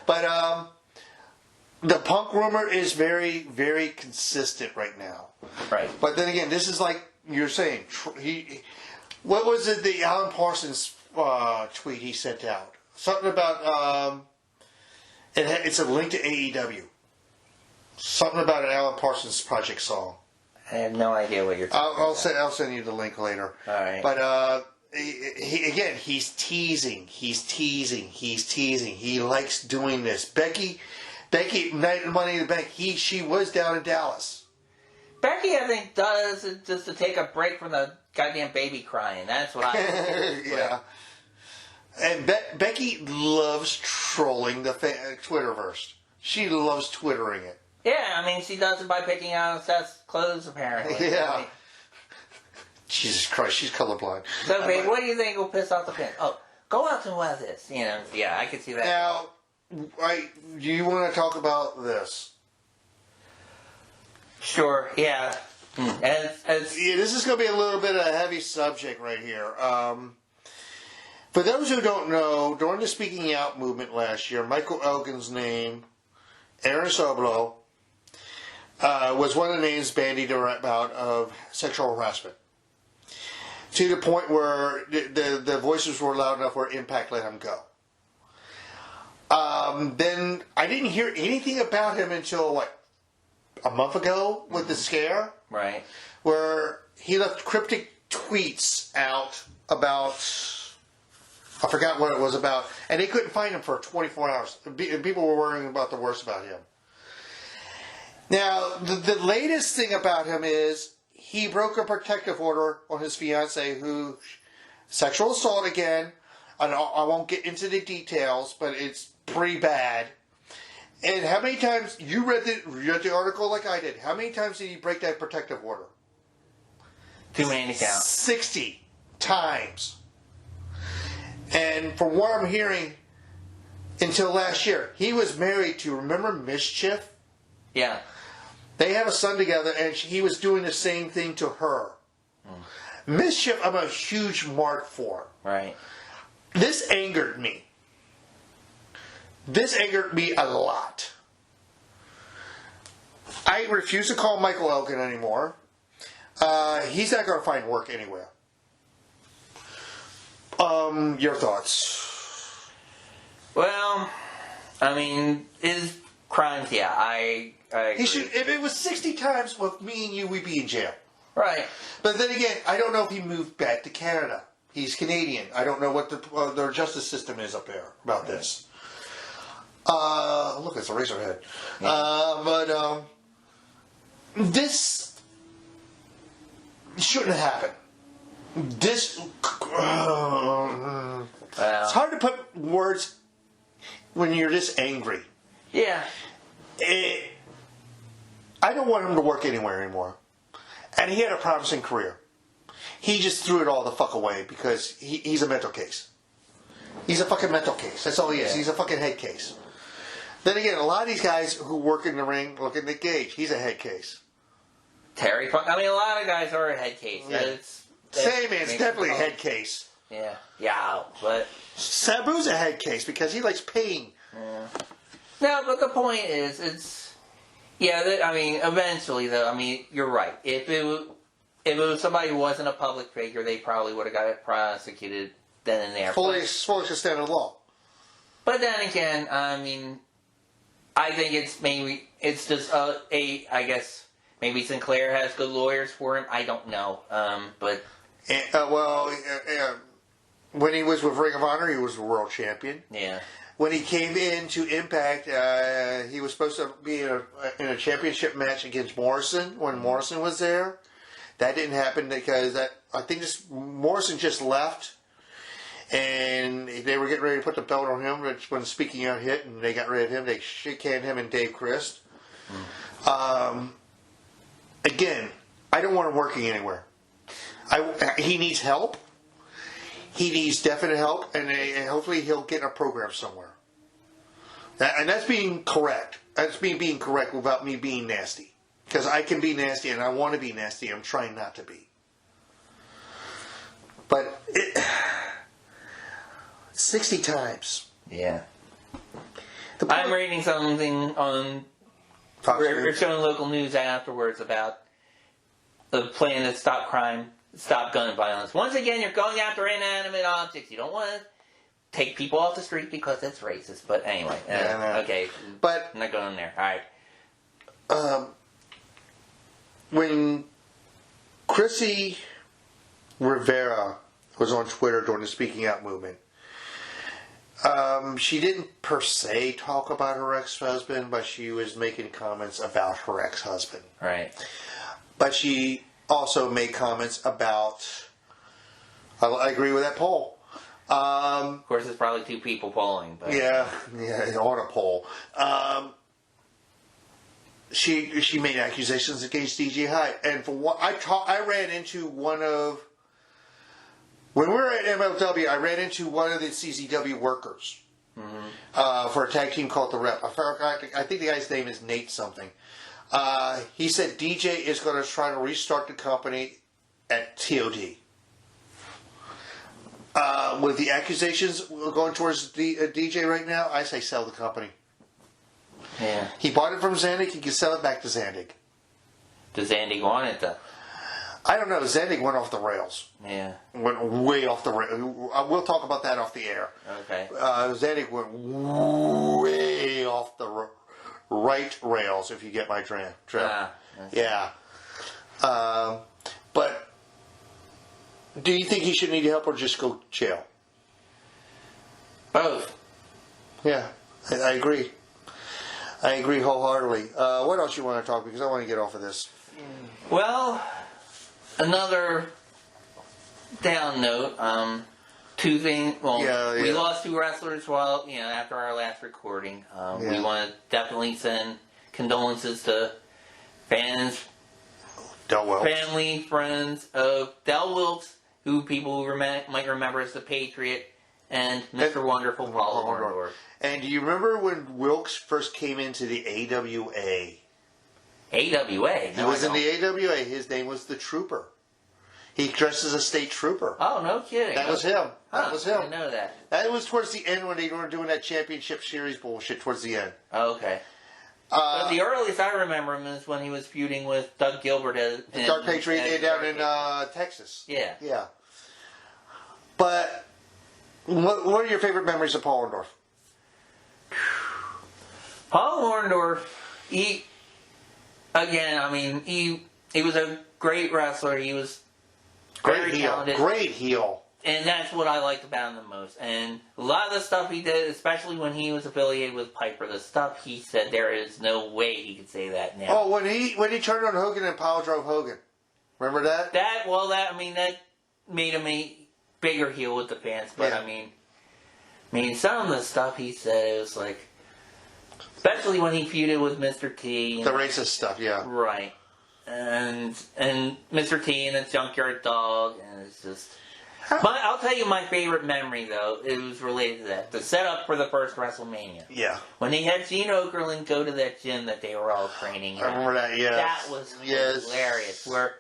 C: But the Punk rumor is very, very consistent right now.
B: Right.
C: But then again, this is like you're saying. What was it? The Alan Parsons tweet he sent out. Something about it's a link to AEW. Something about an Alan Parsons Project song.
B: I have no idea what you're talking about.
C: I'll send you the link later.
B: All right.
C: But he's teasing. He likes doing this. Becky, Night of Money in the Bank. She was down in Dallas.
B: Becky, I think, does it just to take a break from the goddamn baby crying. That's what I think.
C: Yeah. And Becky loves trolling the Twitterverse. She loves twittering it.
B: Yeah, I mean, she does it by picking out Seth's clothes, apparently.
C: Yeah.
B: I mean,
C: Jesus Christ, she's colorblind.
B: so, babe, what do you think will piss off the fans? Oh, go out and wear this. You know, yeah, I can see that.
C: Now, do you want to talk about this?
B: Sure, yeah.
C: Yeah, this is going to be a little bit of a heavy subject right here. For those who don't know, during the Speaking Out movement last year, Michael Elgin's name, Aaron Soblo, was one of the names bandied about of sexual harassment. To the point where the voices were loud enough where Impact let him go. Then I didn't hear anything about him until, a month ago with the scare.
B: Right. Where
C: He left cryptic tweets out about... I forgot what it was about. And they couldn't find him for 24 hours. And people were worrying about the worst about him. Now, the latest thing about him is he broke a protective order on his fiancée who... Sexual assault again. I won't get into the details, but it's pretty bad. And how many times... You read the article like I did. How many times did he break that protective order?
B: Too many to count.
C: 60 times. And from what I'm hearing, until last year, he was married to, remember Mischief?
B: Yeah.
C: They have a son together, and he was doing the same thing to her. Mischief, I'm a huge mark for.
B: Right.
C: This angered me. This angered me a lot. I refuse to call Michael Elgin anymore. He's not going to find work anywhere. Your thoughts?
B: Well, I mean, his crimes, yeah, I
C: He should. If it was 60 times with me and you, we'd be in jail.
B: Right.
C: But then again, I don't know if he moved back to Canada. He's Canadian. I don't know what their justice system is up there about this. Look, it's a Razorhead. Yeah. This shouldn't have happened. This... It's hard to put words when you're this angry.
B: Yeah.
C: I don't want him to work anywhere anymore. And he had a promising career. He just threw it all the fuck away because he's a mental case. He's a fucking mental case. That's all he is. He's a fucking head case. Then again, a lot of these guys who work in the ring, look at Nick Gage. He's a head case.
B: Terry Funk. I mean, a lot of guys are a head case.
C: Yeah. Same man, it's definitely a head case.
B: Yeah. Yeah, but...
C: Sabu's a head case because he likes pain.
B: Yeah. No, but the point is, Yeah, I mean, eventually, though, I mean, you're right. If it was somebody who wasn't a public figure, they probably would have got it prosecuted then and there.
C: Fully extent of the law.
B: But then again, I mean, I think it's just I guess maybe Sinclair has good lawyers for him. I don't know, but
C: when he was with Ring of Honor, he was a world champion.
B: Yeah.
C: When he came into Impact, he was supposed to be in a championship match against Morrison when Morrison was there. That didn't happen because I think Morrison just left, and they were getting ready to put the belt on him. That's when Speaking Out hit, and they got rid of him. They shit-canned him and Dave Christ. Again, I don't want him working anywhere. He needs help. He needs definite help, and hopefully he'll get in a program somewhere. And that's being correct. That's me being correct without me being nasty. Because I can be nasty, and I want to be nasty. I'm trying not to be. But 60 times.
B: Yeah. I'm reading something on... We're showing local news afterwards about the plan to stop crime, stop gun violence. Once again, you're going after inanimate objects. You don't want to take people off the street because that's racist. But anyway, okay.
C: But
B: I'm not going there. All right.
C: When Chrissy Rivera was on Twitter during the Speaking Out movement, she didn't per se talk about her ex-husband, but she was making comments about her ex-husband.
B: Right.
C: But she also made comments about... I agree with that poll.
B: Of course, it's probably two people polling. But
C: yeah, on a poll. She made accusations against DJ Hyde, and for what I ran into one of... When we were at MLW, I ran into one of the CZW workers for a tag team called The Rep. I think the guy's name is Nate something. He said DJ is going to try to restart the company at TOD. With the accusations going towards DJ right now, I say sell the company.
B: Yeah.
C: He bought it from Zandig. He can sell it back to Zandig.
B: Does Zandig want it, though?
C: I don't know. Zandig went off the rails.
B: Yeah.
C: Went way off the rails. We'll talk about that off the air.
B: Okay.
C: Zandig went way off the right rails, if you get my drift. Yeah. But do you think he should need help or just go jail?
B: Both.
C: Yeah, I agree. I agree wholeheartedly. What else you want to talk? Because I want to get off of this.
B: Well, another down note. Two things. Well, we lost two wrestlers after our last recording. We want to definitely send condolences to fans,
C: Del Wilkes.
B: family, friends of Del Wilkes, who people might remember as the Patriot, and Mr. Wonderful Paul Orndorff.
C: And do you remember when Wilkes first came into the AWA?
B: AWA?
C: He was in the AWA. His name was the Trooper. He dressed as a state trooper.
B: Oh, no kidding.
C: That was him. That was him.
B: I didn't know that.
C: That was towards the end when they were doing that championship series bullshit towards the end.
B: Oh, okay. But the earliest I remember him is when he was feuding with Doug Gilbert.
C: The Dark Patriot down in Texas.
B: Yeah.
C: Yeah. But what are your favorite memories of Paul Orndorff?
B: Paul Orndorff, he was a great wrestler. He was very talented.
C: Great heel.
B: And that's what I liked about him the most. And a lot of the stuff he did, especially when he was affiliated with Piper, the stuff he said, there is no way he could say that now.
C: Oh, when he turned on Hogan and Paul drove Hogan. Remember that?
B: That made him a bigger heel with the fans. But some of the stuff he said, it was like, especially when he feuded with Mr. T.
C: The racist stuff, yeah.
B: Right. And Mr. T and his Junkyard Dog, and it's just... But I'll tell you my favorite memory, though. It was related to that. The setup for the first WrestleMania.
C: Yeah.
B: When they had Gene Okerlund go to that gym that they were all training in.
C: I remember that, yes.
B: That was hilarious. Where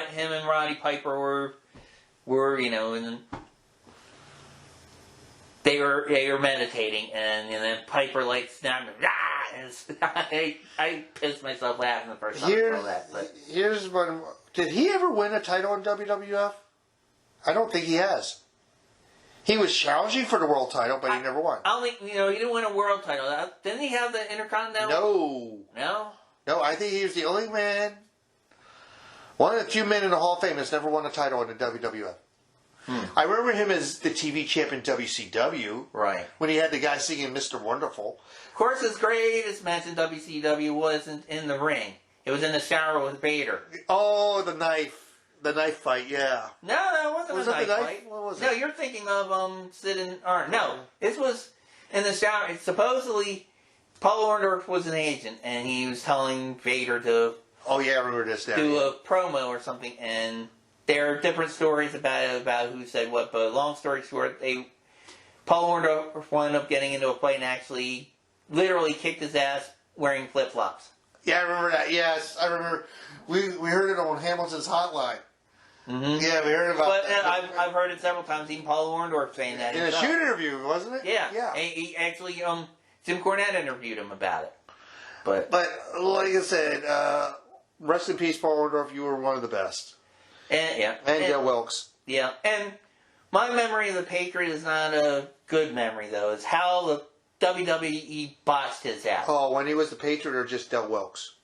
B: him and Roddy Piper were in they were meditating, and then Piper like snapped. I pissed myself laughing the first time I saw that. But
C: here's one. Did he ever win a title in WWF? I don't think he has. He was challenging for the world title, but he never won.
B: I don't think, he didn't win a world title. Didn't he have the Intercontinental?
C: No.
B: No?
C: No, I think he was the only man, one of the few men in the Hall of Fame that's never won a title in the WWF. I remember him as the TV champ in WCW.
B: Right.
C: When he had the guy singing Mr. Wonderful.
B: Of course, his greatest match in WCW wasn't in the ring. It was in the shower with Vader.
C: Oh, the knife. The knife fight, yeah.
B: No, that wasn't a knife fight.
C: What was it?
B: No, you're thinking of Sid and Arn. No, this was in the shower. Supposedly, Paul Orndorff was an agent, and he was telling Vader to
C: oh, yeah, I remember this now.
B: do a promo or something, and there are different stories about who said what, but long story short, Paul Orndorff wound up getting into a fight and actually literally kicked his ass wearing flip-flops.
C: Yeah, I remember that. Yes, I remember. We heard it on Hamilton's Hotline.
B: Mm-hmm.
C: Yeah, we heard about
B: but
C: that.
B: I've heard it several times, even Paul Orndorff saying that
C: in
B: himself.
C: a shoot interview, wasn't it?
B: Yeah.
C: Yeah.
B: He actually, Jim Cornette interviewed him about it. But
C: like I said, rest in peace, Paul Orndorff. You were one of the best.
B: And
C: Joe Wilkes.
B: Yeah, and my memory of the Patriot is not a good memory, though. It's how the WWE botched his ass.
C: Oh, when he was the Patriot or just Del Wilkes?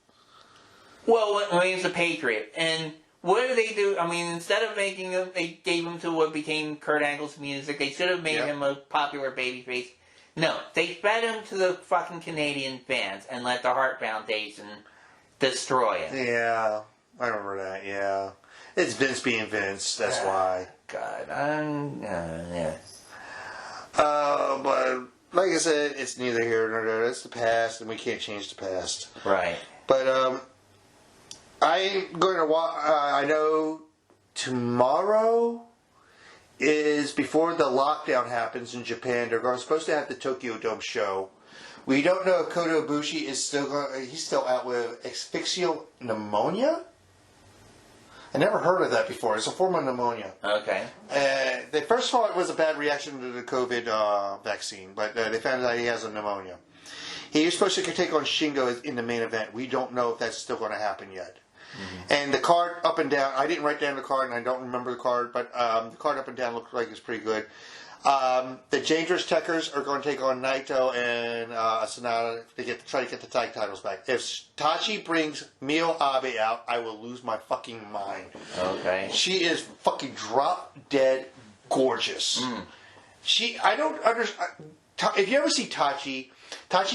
B: Well, when he was the Patriot. And what did they do? I mean, instead of making him, they gave him to what became Kurt Angle's music. They should have made him a popular babyface. No, they fed him to the fucking Canadian fans and let the Hart Foundation destroy him.
C: Yeah, I remember that, yeah. It's Vince being Vince, that's why.
B: God, yeah.
C: But like I said, it's neither here nor there. It's the past, and we can't change the past.
B: Right.
C: But I'm going to watch. I know tomorrow is before the lockdown happens in Japan. They're supposed to have the Tokyo Dome show. We don't know if Kota Ibushi is still going. He's still out with asphyxial pneumonia. I never heard of that before. It's a form of pneumonia.
B: Okay.
C: They first thought it was a bad reaction to the COVID vaccine, but they found out he has a pneumonia. He was supposed to take on Shingo in the main event. We don't know if that's still going to happen yet. Mm-hmm. And the card up and down, I didn't write down the card, and I don't remember the card, but the card up and down looked like it's pretty good. The Dangerous Tekkers are going to take on Naito and Sonata to try to get the tag titles back. If Tachi brings Mio Abe out, I will lose my fucking mind.
B: Okay.
C: She is fucking drop dead gorgeous. I don't understand. If you ever see Tachi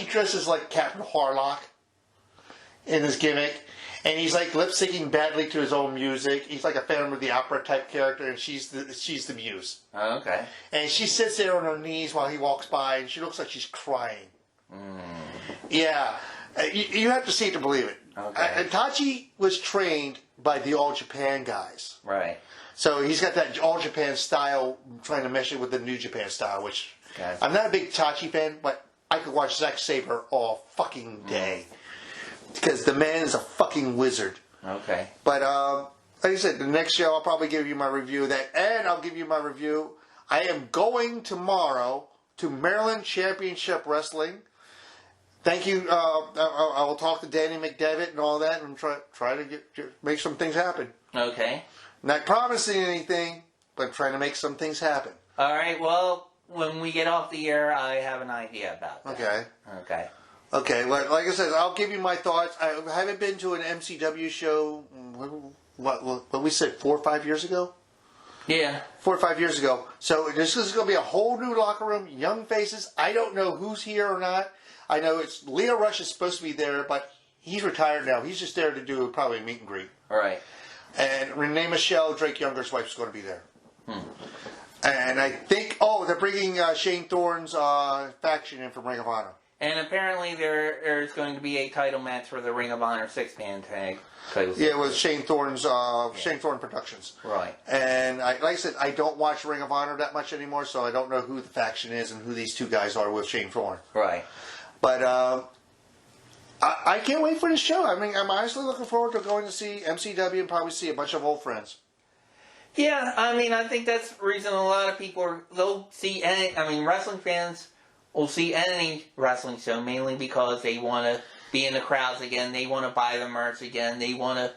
C: dresses like Captain Harlock in his gimmick. And he's like lip syncing badly to his own music. He's like a Phantom of the Opera type character, and she's the muse.
B: Oh, okay.
C: And she sits there on her knees while he walks by, and she looks like she's crying. Yeah, you have to see it to believe it.
B: Okay.
C: And Tachi was trained by the All Japan guys,
B: right?
C: So he's got that All Japan style, trying to mesh it with the New Japan style. Which
B: gotcha.
C: I'm not a big Tachi fan, but I could watch Zack Sabre all fucking day. Because the man is a fucking wizard. Okay. But, like I said, the next show I'll probably give you my review of that. And I'll give you my review. I am going tomorrow to Maryland Championship Wrestling. Thank you. I will talk to Danny McDevitt and all that and try to make some things happen. Okay. Not promising anything, but trying to make some things happen.
B: All right. Well, when we get off the air, I have an idea about that.
C: Okay.
B: Okay.
C: Okay, well, like I said, I'll give you my thoughts. I haven't been to an MCW show, what we said, 4 or 5 years ago? Yeah. 4 or 5 years ago. So this is going to be a whole new locker room, young faces. I don't know who's here or not. I know Leo Rush is supposed to be there, but he's retired now. He's just there to do probably a meet and greet. All right. And Renee Michelle, Drake Younger's wife, is going to be there. And I think, they're bringing Shane Thorne's faction in from Ring of Honor.
B: And apparently there's going to be a title match for the Ring of Honor 6-man tag.
C: Yeah, it was Shane Thorne's Shane Thorne Productions. Right. And like I said, I don't watch Ring of Honor that much anymore, so I don't know who the faction is and who these two guys are with Shane Thorne. Right. But I can't wait for this show. I mean, I'm honestly looking forward to going to see MCW and probably see a bunch of old friends.
B: Yeah, I mean, I think that's the reason a lot of people they'll see any. I mean, wrestling fans will see any wrestling show mainly because they want to be in the crowds again. They want to buy the merch again. They want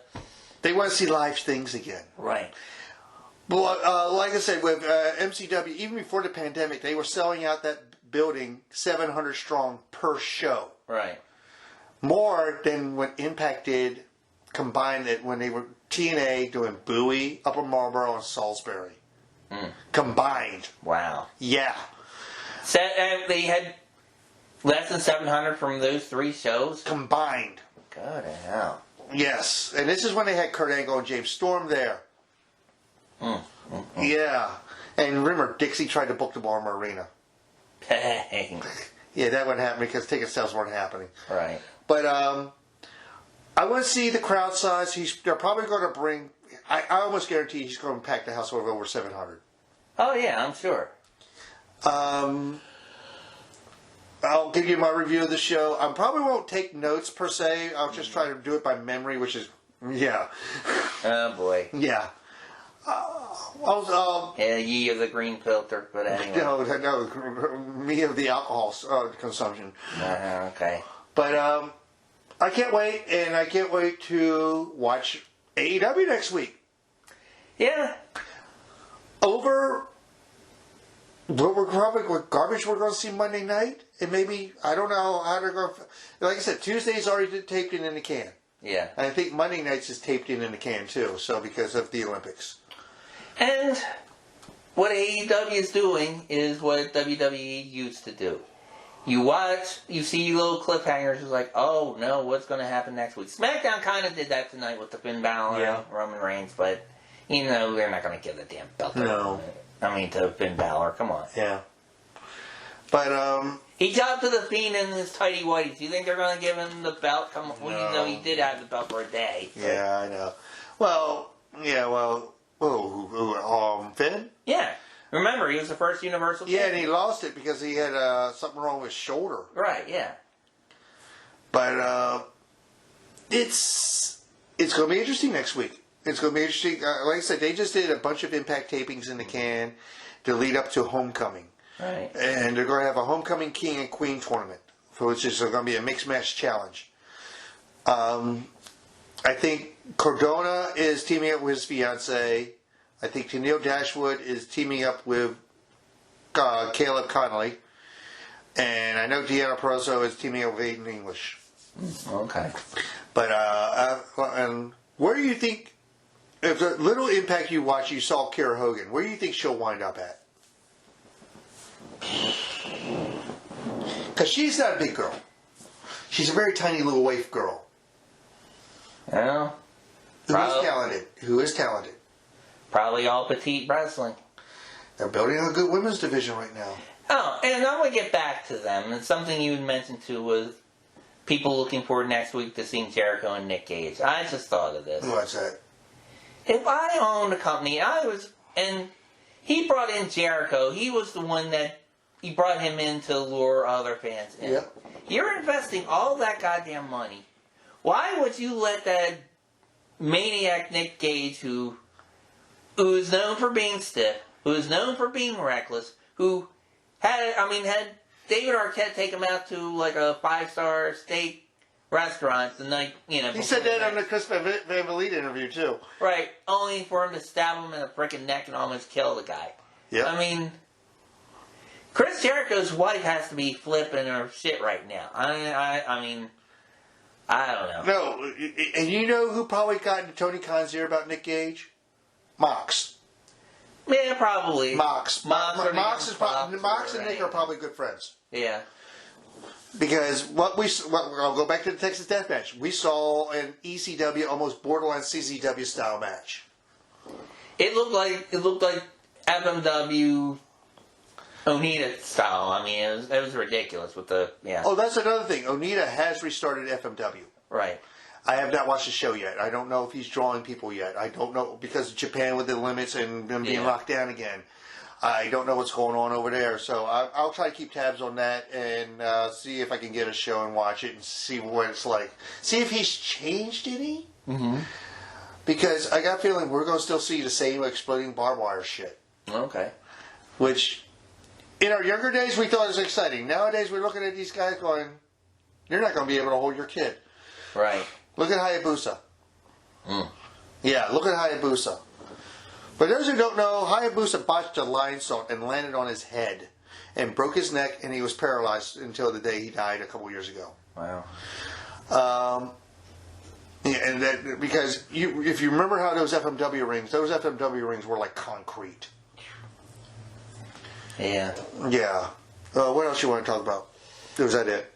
C: to see live things again.
B: Right.
C: Well, like I said, with MCW, even before the pandemic, they were selling out that building 700 strong per show.
B: Right.
C: More than when Impact did combined it when they were TNA doing Bowie, Upper Marlboro, and Salisbury. Combined.
B: Wow.
C: Yeah.
B: They had less than 700 from those 3 shows?
C: Combined.
B: God hell.
C: Yes. And this is when they had Kurt Angle and James Storm there. Yeah. And remember, Dixie tried to book the Baltimore Arena.
B: Dang.
C: Yeah, that wouldn't happen because ticket sales weren't happening.
B: Right.
C: But I want to see the crowd size. They're probably going to bring... I almost guarantee he's going to pack the house with over 700.
B: Oh, yeah, I'm sure.
C: I'll give you my review of the show. I probably won't take notes per se. I'll just try to do it by memory, which is... Yeah.
B: Oh, boy.
C: Yeah.
B: Yeah, ye of the green filter, but anyway.
C: No, me of the alcohol consumption.
B: Okay.
C: But I can't wait, and I can't wait to watch AEW next week.
B: Yeah.
C: Over what garbage we're going to see Monday night, and maybe, I don't know how they're going to... Like I said, Tuesday's already taped in the can.
B: Yeah.
C: And I think Monday nights is taped in the can, too, so because of the Olympics.
B: And what AEW is doing is what WWE used to do. You watch, you see little cliffhangers, it's like, oh no, what's going to happen next week? SmackDown kind of did that tonight with the Finn Balor and Roman Reigns, but, you know, they're not going to give the damn belt to Finn Balor, come on.
C: Yeah. But,
B: he jobbed to the Fiend in his tighty whities. Do you think they're going to give him the belt? Come on.
C: No.
B: Well, you know, he did have the belt for a day.
C: Yeah, I know. Well, Finn?
B: Yeah. Remember, he was the first Universal
C: Yeah,
B: champion.
C: and he lost it because he had something wrong with his shoulder.
B: Right, yeah.
C: But it's going to be interesting next week. It's going to be interesting. Like I said, they just did a bunch of Impact tapings in the can to lead up to Homecoming.
B: Right.
C: And they're going to have a Homecoming King and Queen tournament, which is going to be a mixed match challenge. I think Cardona is teaming up with his fiance. I think Tennille Dashwood is teaming up with Caleb Connolly. And I know Deanna Perozzo is teaming up with Aiden English.
B: Okay.
C: But, and where do you think, if the little Impact you watched, you saw Kiera Hogan, where do you think she'll wind up at? Because she's not a big girl. She's a very tiny little waif girl.
B: Well,
C: Who is talented.
B: Probably all petite wrestling.
C: They're building a good women's division right now.
B: Oh, and I'm going to get back to them. And something you had mentioned too was people looking forward next week to seeing Jericho and Nick Gage. I just thought of this.
C: What's that?
B: If I owned a company, and he brought in Jericho. He was the one he brought him in to lure other fans in.
C: Yep.
B: You're investing all that goddamn money. Why would you let that maniac Nick Gage, who is known for being stiff, who is known for being reckless, who had David Arquette take him out to like a 5-star steak restaurant the night,
C: He said that on the Chris Van Vliet interview too.
B: Right, only for him to stab him in the freaking neck and almost kill the guy.
C: Yeah.
B: I mean, Chris Jericho's wife has to be flipping her shit right now. I mean, I don't know.
C: No, and you know who probably got into Tony Khan's ear about Nick Gage? Mox.
B: Yeah, probably.
C: Mox and Nick are probably good friends.
B: Yeah.
C: Because I'll go back to the Texas Death Match. We saw an ECW, almost borderline CZW style match.
B: It looked like FMW Onita style. I mean, it was ridiculous with the
C: Oh, that's another thing. Onita has restarted FMW.
B: Right.
C: I have not watched the show yet. I don't know if he's drawing people yet. I don't know because of Japan with the limits and them being locked down again. I don't know what's going on over there. So I'll try to keep tabs on that and see if I can get a show and watch it and see what it's like. See if he's changed any. Mm-hmm. Because I got a feeling we're going to still see the same exploding barbed wire shit.
B: Okay.
C: Which, in our younger days, we thought was exciting. Nowadays, we're looking at these guys going, you're not going to be able to hold your kid.
B: Right.
C: Look at Hayabusa.
B: Mm.
C: Yeah, look at Hayabusa. For those who don't know, Hayabusa botched a lion salt and landed on his head and broke his neck, and he was paralyzed until the day he died a couple years ago.
B: Wow.
C: Yeah, and that because if you remember how those FMW rings were like concrete.
B: Yeah.
C: Yeah. What else you want to talk about? Was that it?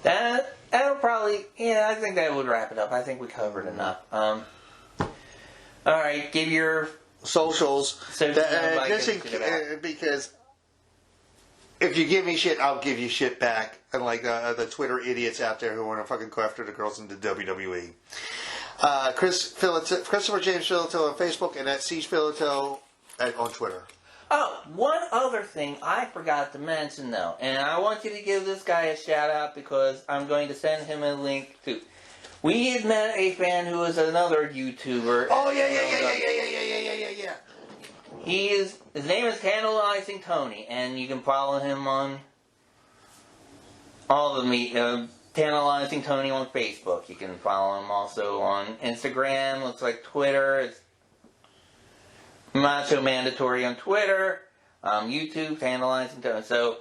B: That'll probably, I think that would wrap it up. I think we covered enough. All right, give your
C: socials. Because if you give me shit, I'll give you shit back. Unlike the Twitter idiots out there who want to fucking go after the girls in the WWE. Christopher James Filato on Facebook and at Siege Filato on Twitter.
B: Oh, one other thing I forgot to mention though, and I want you to give this guy a shout out because I'm going to send him a link to. We had met a fan who is another YouTuber.
C: Oh yeah.
B: His name is Tantalizing Tony, and you can follow him on all the Tantalizing Tony on Facebook. You can follow him also on Instagram. Looks like Twitter. It's Macho Mandatory on Twitter. YouTube, Tantalizing Tony. So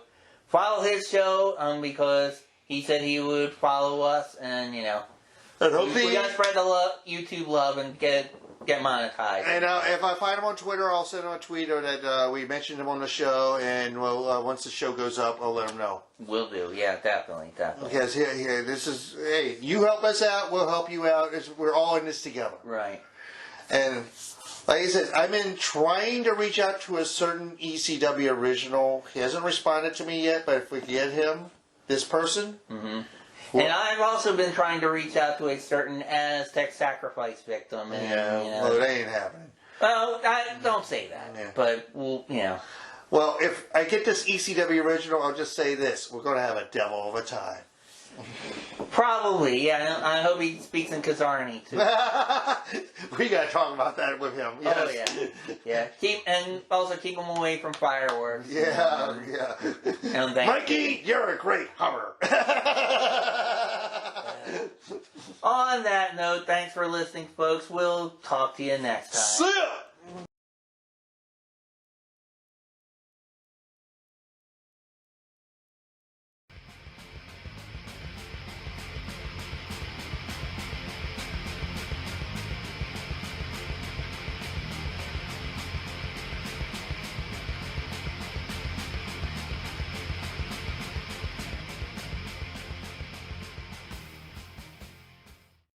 B: follow his show because he said he would follow us, and we gotta spread the YouTube love and get monetized. And
C: if I find him on Twitter, I'll send him a tweet or that we mentioned him on the show, and once the show goes up, I'll let him know.
B: Will do, yeah, definitely.
C: Because you help us out, we'll help you out. We're all in this together.
B: Right.
C: And like I said, I've been trying to reach out to a certain ECW original. He hasn't responded to me yet, but if we get him, this person.
B: Mm-hmm. And I've also been trying to reach out to a certain Aztec sacrifice victim. And,
C: well, that ain't happening.
B: Well, don't say that. Yeah. But,
C: Well, if I get this ECW original, I'll just say this. We're going to have a devil of a time.
B: Probably, yeah. I hope he speaks in Kazarni, too.
C: We got to talk about that with him. Yes.
B: Oh, yeah. And also keep him away from fireworks.
C: Yeah.
B: And
C: Mikey, you're a great hummer.
B: On that note, thanks for listening, folks. We'll talk to you next time.
C: See ya!